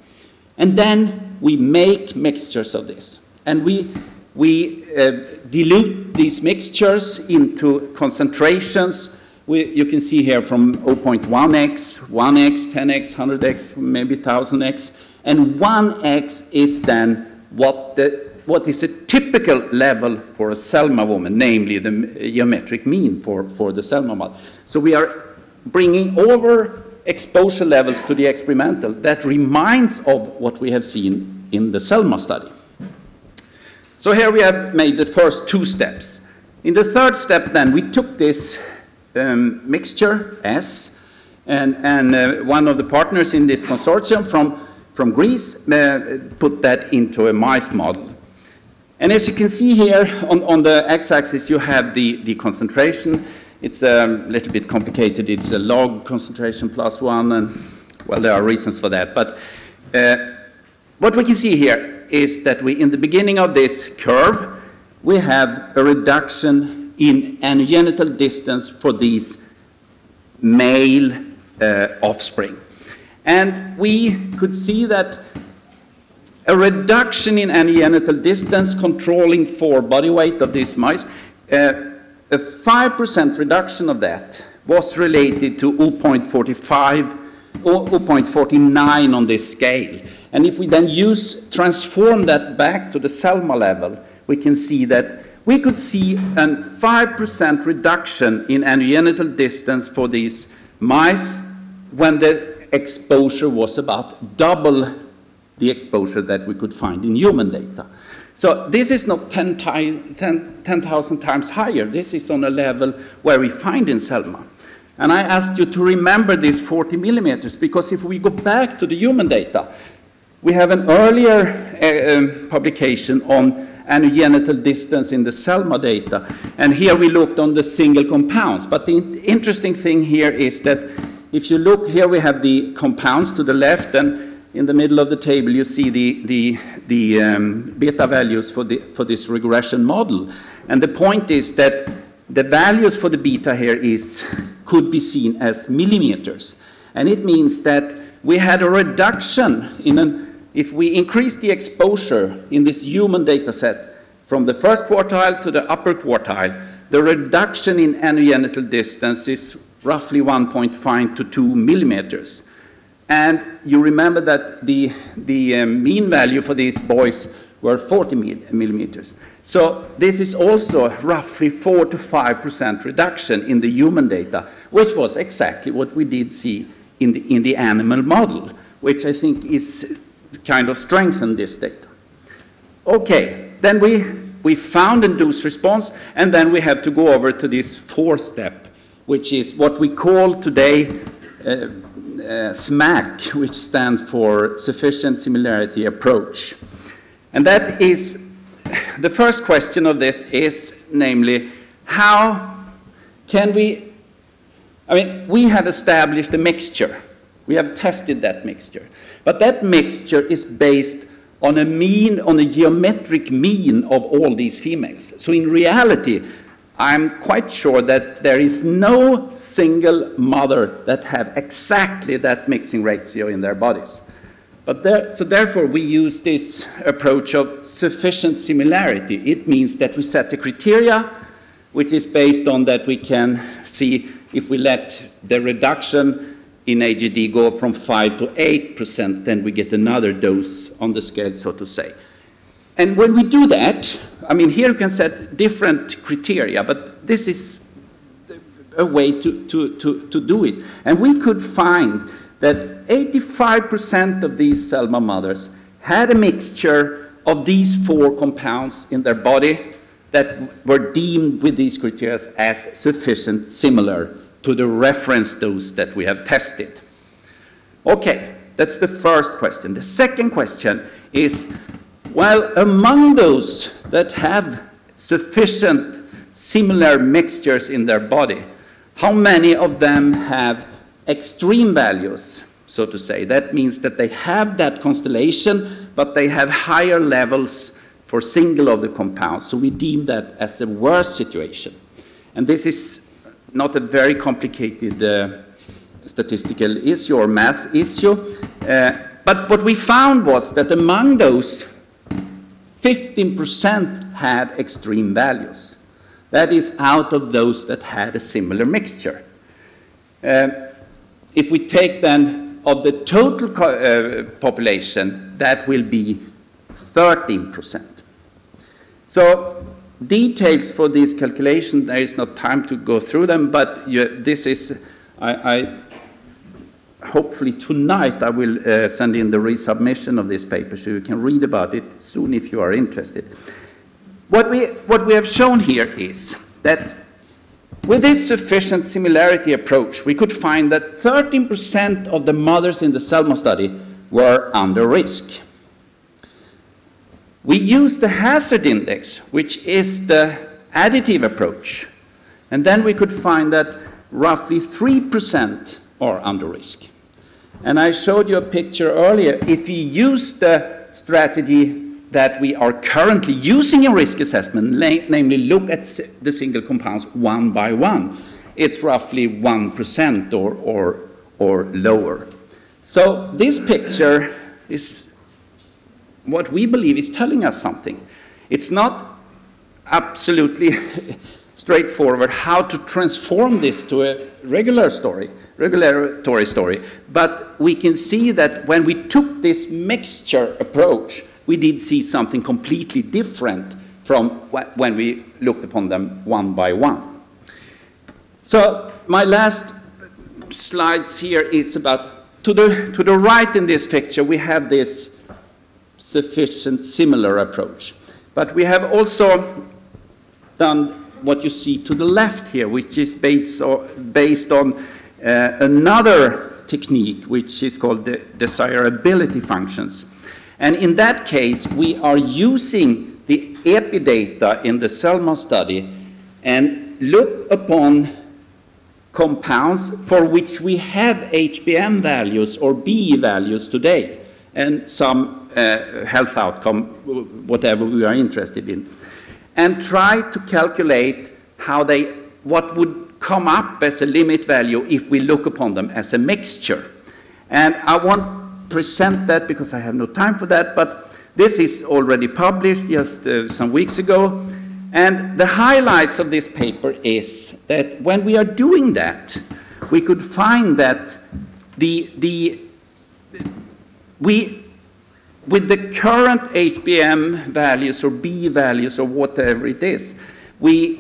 And then we make mixtures of this. And we dilute these mixtures into concentrations. You can see here from 0.1x, 1x, 10x, 100x, maybe 1000x, And 1x is then what is a typical level for a Selma woman, namely the geometric mean for the Selma model. So we are bringing over exposure levels to the experimental that reminds of what we have seen in the Selma study. So here we have made the first 2 steps. In the third step then, we took this mixture S, and one of the partners in this consortium from Greece put that into a mice model. And as you can see here on the x-axis, you have the concentration. It's a little bit complicated. It's a log concentration +1, and well, there are reasons for that. But what we can see here is that in the beginning of this curve, we have a reduction in anogenital distance for these male offspring. And we could see that a reduction in anogenital distance controlling for body weight of these mice, a 5% reduction of that was related to 0.45 or 0.49 on this scale. And if we then transform that back to the Selma level, we can see that we could see a 5% reduction in anogenital distance for these mice when the exposure was about double the exposure that we could find in human data. So this is not 10,000 times higher. This is on a level where we find in Selma. And I asked you to remember this 40 millimeters, because if we go back to the human data, we have an earlier publication on anogenital distance in the Selma data. And here we looked on the single compounds. But the interesting thing here is that if you look here, we have the compounds to the left, and in the middle of the table, you see the beta values for this regression model. And the point is that the values for the beta here could be seen as millimeters. And it means that we had a reduction if we increase the exposure in this human data set from the first quartile to the upper quartile, the reduction in anogenital distance is roughly 1.5 to 2 millimeters. And you remember that the mean value for these boys were 40 millimeters. So this is also roughly 4 to 5% reduction in the human data, which was exactly what we did see in the animal model, which I think is kind of strengthened this data. Okay, then we found a dose response, and then we have to go over to this 4th step, which is what we call today SMAC, which stands for Sufficient Similarity Approach. And that is, the first question of this is, namely, how can we have established a mixture. We have tested that mixture. But that mixture is based on a geometric mean of all these females. So in reality, I'm quite sure that there is no single mother that have exactly that mixing ratio in their bodies. So therefore, we use this approach of sufficient similarity. It means that we set the criteria, which is based on that we can see if we let the reduction in AGD go from 5 to 8%, then we get another dose on the scale, so to say. And when we do that, I mean, here you can set different criteria, but this is a way to do it. And we could find that 85% of these Selma mothers had a mixture of these 4 compounds in their body that were deemed with these criteria as sufficient similar to the reference dose that we have tested. Okay, that's the first question. The second question is, well, among those that have sufficient similar mixtures in their body, how many of them have extreme values, so to say? That means that they have that constellation, but they have higher levels for single of the compounds. So we deem that as a worse situation. And this is not a very complicated statistical issue or math issue. But what we found was that among those, 15% had extreme values. That is out of those that had a similar mixture. If we take then of the total population, that will be 13%. So details for this calculation, there is not time to go through them, but this is, hopefully tonight I will send in the resubmission of this paper so you can read about it soon if you are interested. What we have shown here is that with this sufficient similarity approach, we could find that 13% of the mothers in the Selma study were under risk. We used the hazard index, which is the additive approach, and then we could find that roughly 3% are under risk. And I showed you a picture earlier. If we use the strategy that we are currently using in risk assessment, namely look at the single compounds one by one, it's roughly 1% or lower. So this picture is what we believe is telling us something. It's not absolutely straightforward how to transform this to a regulatory story, but we can see that when we took this mixture approach, we did see something completely different from when we looked upon them one by one. So my last slides here is about, to the right in this picture, we have this sufficient similar approach. But we have also done what you see to the left here, which is based on another technique, which is called the desirability functions. And in that case, we are using the epi data in the Selma study and look upon compounds for which we have HBM values or BE values today, and some health outcome, whatever we are interested in, and try to calculate what would come up as a limit value if we look upon them as a mixture. And I won't present that because I have no time for that, but this is already published just some weeks ago. And the highlights of this paper is that when we are doing that, we could find that with the current HBM values or B values or whatever it is, we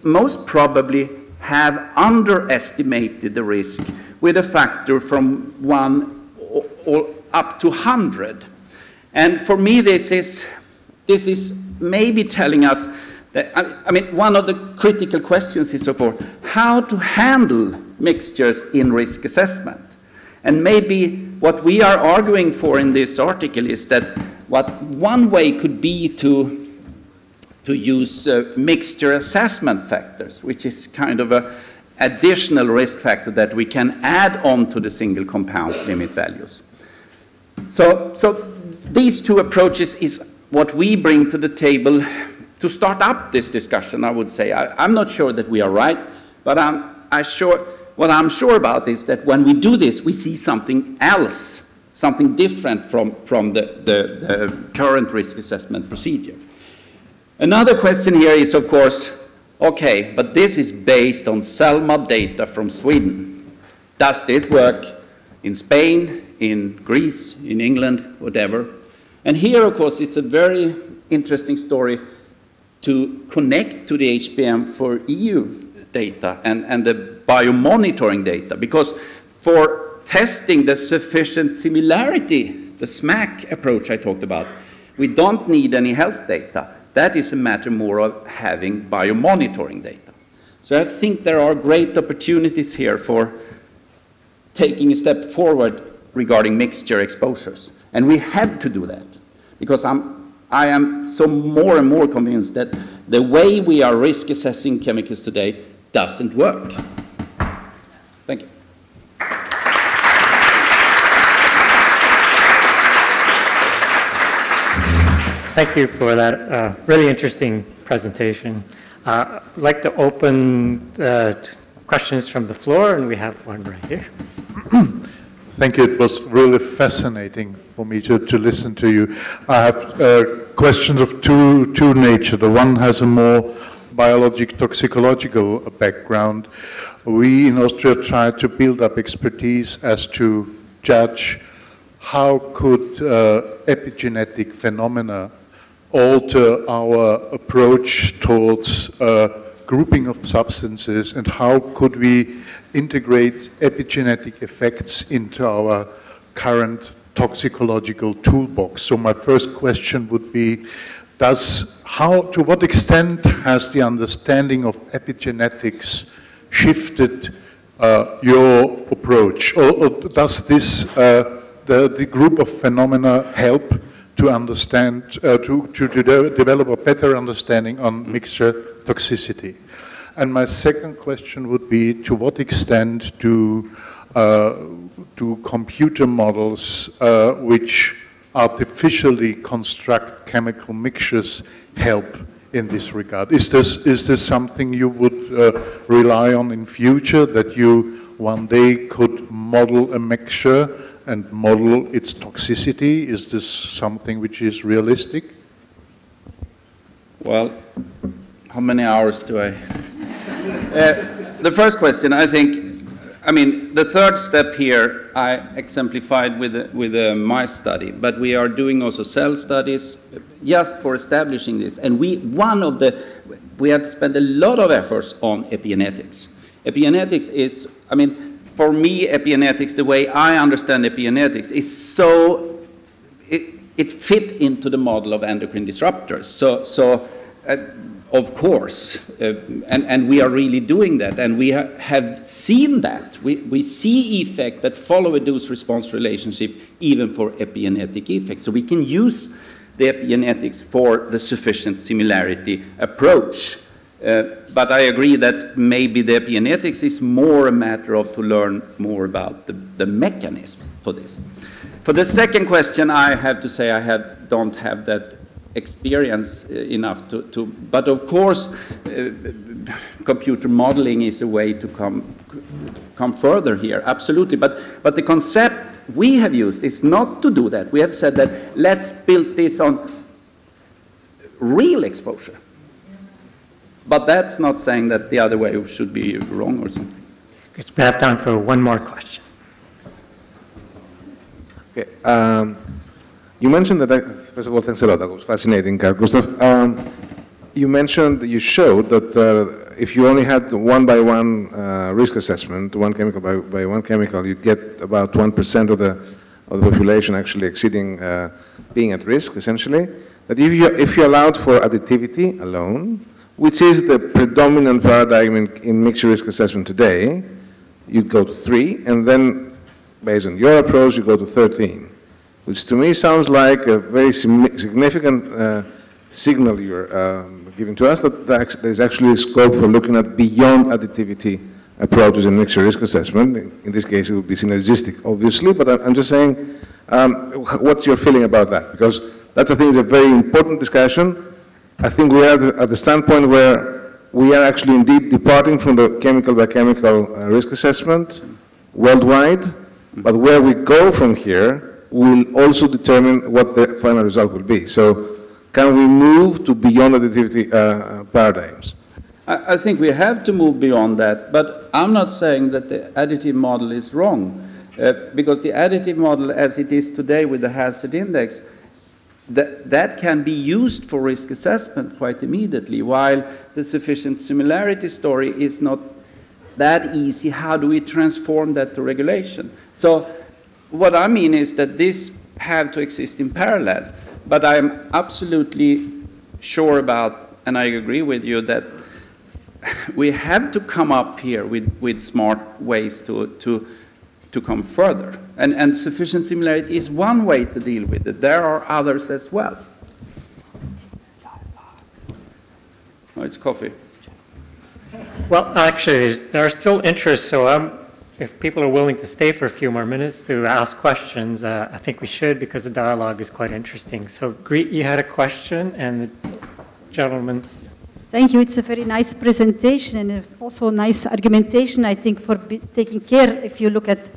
most probably have underestimated the risk with a factor from 1 or up to 100. And for me, this is maybe telling us that, I mean, one of the critical questions is, of course, how to handle mixtures in risk assessment. And maybe what we are arguing for in this article is that one way could be to use mixture assessment factors, which is kind of an additional risk factor that we can add on to the single compound's limit values. So these two approaches is what we bring to the table to start up this discussion, I would say. I'm not sure that we are right, but what I'm sure about is that when we do this, we see something else, something different from the current risk assessment procedure. Another question here is, of course, okay, but this is based on Selma data from Sweden. Does this work in Spain, in Greece, in England, whatever? And here, of course, it's a very interesting story to connect to the HBM for EU data and the biomonitoring data, because for testing the sufficient similarity, the SMAC approach I talked about, we don't need any health data. That is a matter more of having biomonitoring data. So I think there are great opportunities here for taking a step forward regarding mixture exposures. And we have to do that, because I am so more and more convinced that the way we are risk assessing chemicals today doesn't work. Thank you. Thank you for that really interesting presentation. I'd like to open questions from the floor, and we have one right here. Thank you. It was really fascinating for me to listen to you. I have questions of two nature. The one has a more biologic toxicological background, we in Austria tried to build up expertise as to judge how could epigenetic phenomena alter our approach towards grouping of substances, and how could we integrate epigenetic effects into our current toxicological toolbox. So my first question would be, to what extent has the understanding of epigenetics shifted your approach, or does this, the group of phenomena help to understand, to develop a better understanding on mixture toxicity? And my second question would be, to what extent do computer models which artificially construct chemical mixtures help in this regard? Is this something you would rely on in future, that you one day could model a mixture and model its toxicity? Is this something which is realistic? Well, how many hours do I? The first question, I mean, the third step here I exemplified with my study, but we are doing also cell studies just for establishing this. And we have spent a lot of efforts on epigenetics. Epigenetics is, I mean, for me, epigenetics, the way I understand epigenetics, is so, it fit into the model of endocrine disruptors. So of course, and we are really doing that, and we have seen that. We see effects that follow a dose-response relationship even for epigenetic effects. So we can use the epigenetics for the sufficient similarity approach. But I agree that maybe the epigenetics is more a matter of to learn more about the mechanism for this. For the second question, I have to say I don't have that experience enough to, but of course computer modeling is a way to come further here, absolutely. But the concept we have used is not to do that. We have said that let's build this on real exposure. But that's not saying that the other way should be wrong or something. We have time for one more question. Okay. You mentioned that, first of all, thanks a lot. That was fascinating, Carl Gustav. You mentioned, you showed that if you only had one-by-one risk assessment, one chemical by one chemical, you'd get about 1% of the population actually exceeding being at risk, essentially. That if you allowed for additivity alone, which is the predominant paradigm in mixture risk assessment today, you'd go to 3, and then, based on your approach, you go to 13. Which to me sounds like a very significant signal you're giving to us that there's actually a scope for looking at beyond additivity approaches in mixture risk assessment. In this case, it would be synergistic, obviously, but I'm just saying, what's your feeling about that? Because that's, I think, is a very important discussion. I think we are at the standpoint where we are actually indeed departing from the chemical by chemical risk assessment worldwide, but where we go from here will also determine what the final result will be. So can we move to beyond additivity paradigms? I think we have to move beyond that, but I'm not saying that the additive model is wrong, because the additive model as it is today with the hazard index, that can be used for risk assessment quite immediately, while the sufficient similarity story is not that easy. How do we transform that to regulation? So what I mean is that this have to exist in parallel, but I'm absolutely sure about, and I agree with you, that we have to come up here with smart ways to come further. And sufficient similarity is one way to deal with it. There are others as well. Oh, it's coffee. Well, actually, there are still interests, so if people are willing to stay for a few more minutes to ask questions, I think we should, because the dialogue is quite interesting. So, Greet, you had a question, and the gentleman. Thank you. It's a very nice presentation and also a nice argumentation, I think, for taking care if you look at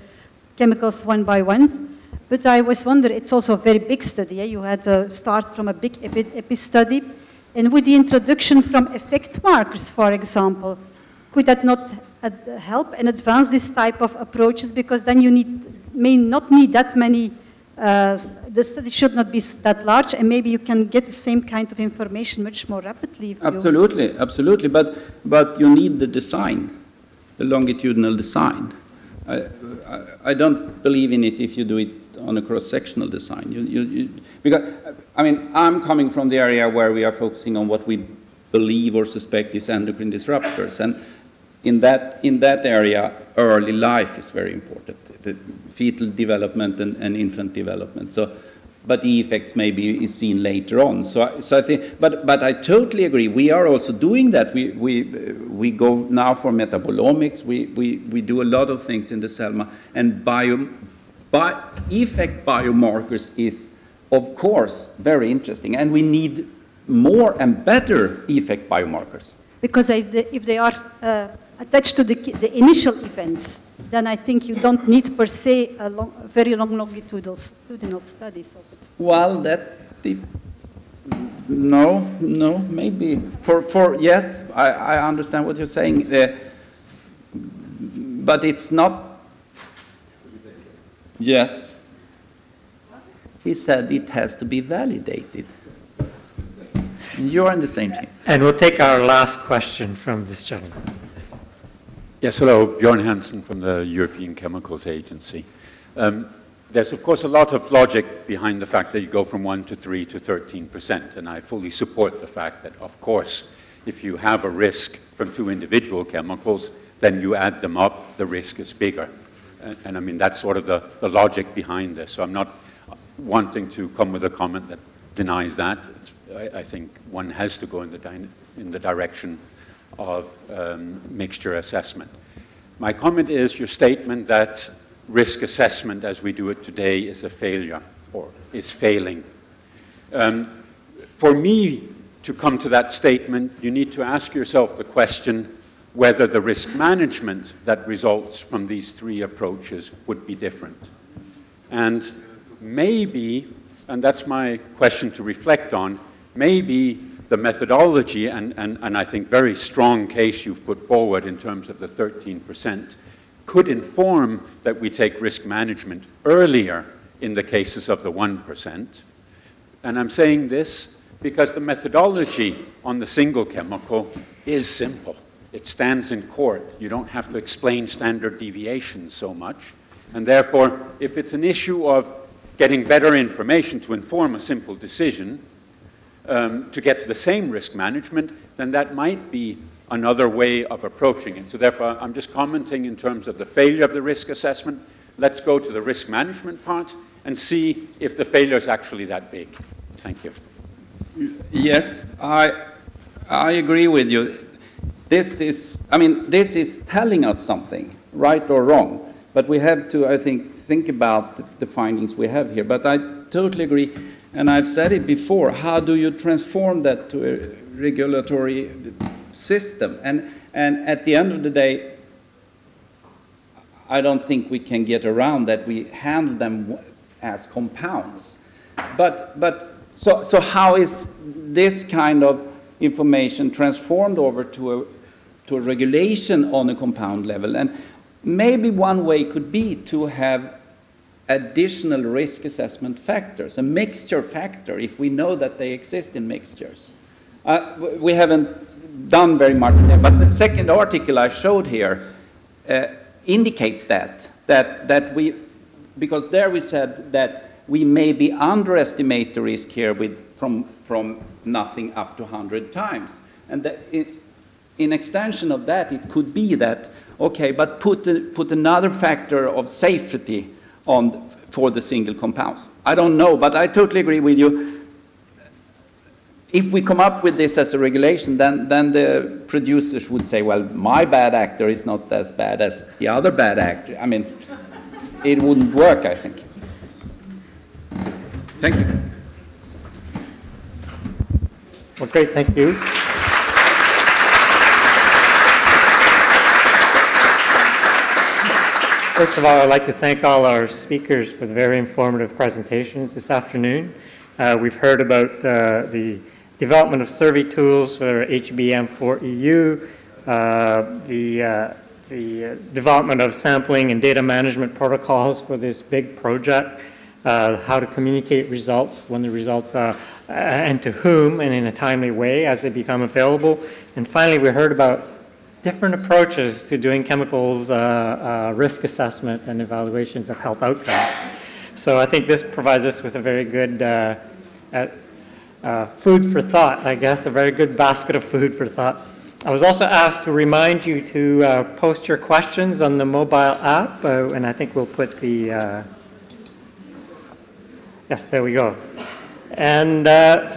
chemicals one by one. But I was wondering, it's also a very big study. You had to start from a big epi study. And with the introduction from effect markers, for example, could that not help and advance this type of approaches? Because then you may not need that many, the study should not be that large, and maybe you can get the same kind of information much more rapidly. Absolutely, absolutely. But you need the design, the longitudinal design. I don't believe in it if you do it on a cross-sectional design. Because, I mean, I'm coming from the area where we are focusing on what we believe or suspect is endocrine disruptors. And in that area, early life is very important, the fetal development and infant development. So, but the effects maybe is seen later on. So I think, but I totally agree. We are also doing that. We go now for metabolomics. We do a lot of things in the CELMA, and effect biomarkers is, of course, very interesting, and we need more and better effect biomarkers. Because if they are attached to the initial events, then I think you don't need per se very long longitudinal studies of it. Well, no, maybe. Yes, I understand what you're saying, but it's not. Yes. He said it has to be validated. You're in the same team. And we'll take our last question from this gentleman. Yes, hello, Bjorn Hansen from the European Chemicals Agency. There's, of course, a lot of logic behind the fact that you go from 1 to 3 to 13%, and I fully support the fact that, of course, if you have a risk from 2 individual chemicals, then you add them up, the risk is bigger. And I mean, that's sort of the logic behind this. So I'm not wanting to come with a comment that denies that. I think one has to go in the direction of mixture assessment. My comment is your statement that risk assessment as we do it today is a failure or is failing. For me to come to that statement, you need to ask yourself the question whether the risk management that results from these 3 approaches would be different. And maybe, and that's my question to reflect on, maybe the methodology and I think very strong case you've put forward in terms of the 13% could inform that we take risk management earlier in the cases of the 1%. And I'm saying this because the methodology on the single chemical is simple. It stands in court. You don't have to explain standard deviations so much. And therefore, if it's an issue of getting better information to inform a simple decision, to get to the same risk management, then that might be another way of approaching it. So therefore, I'm just commenting in terms of the failure of the risk assessment. Let's go to the risk management part and see if the failure is actually that big. Thank you. Yes, I agree with you. This is telling us something, right or wrong. But we have to, I think about the findings we have here. But I totally agree, and I've said it before, how do you transform that to a regulatory system? And at the end of the day, I don't think we can get around that we handle them as compounds. So how is this kind of information transformed over to a regulation on a compound level? And maybe one way could be to have additional risk assessment factors, a mixture factor, if we know that they exist in mixtures. We haven't done very much there, but the second article I showed here indicate that we, because there we said that we maybe underestimate the risk here from nothing up to 100 times. And that in extension of that, it could be that, okay, but put another factor of safety on for the single compounds. I don't know, but I totally agree with you. If we come up with this as a regulation, then the producers would say, well, my bad actor is not as bad as the other bad actor. I mean, it wouldn't work, I think. Thank you. Well, great, thank you. First of all, I'd like to thank all our speakers for the very informative presentations this afternoon. We've heard about the development of survey tools for HBM4EU, the development of sampling and data management protocols for this big project, how to communicate results when the results are, and to whom, and in a timely way as they become available. And finally, we heard about different approaches to doing chemicals risk assessment and evaluations of health outcomes. So I think this provides us with a very good food for thought, I guess, a very good basket of food for thought. I was also asked to remind you to post your questions on the mobile app, and I think we'll put the, yes, there we go. And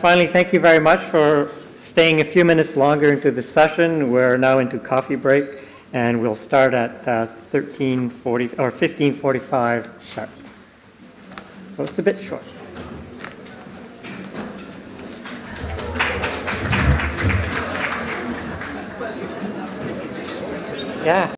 finally, thank you very much for staying a few minutes longer into the session. We're now into coffee break, and we'll start at 13:40 or 15:45 sharp. So it's a bit short. Yeah.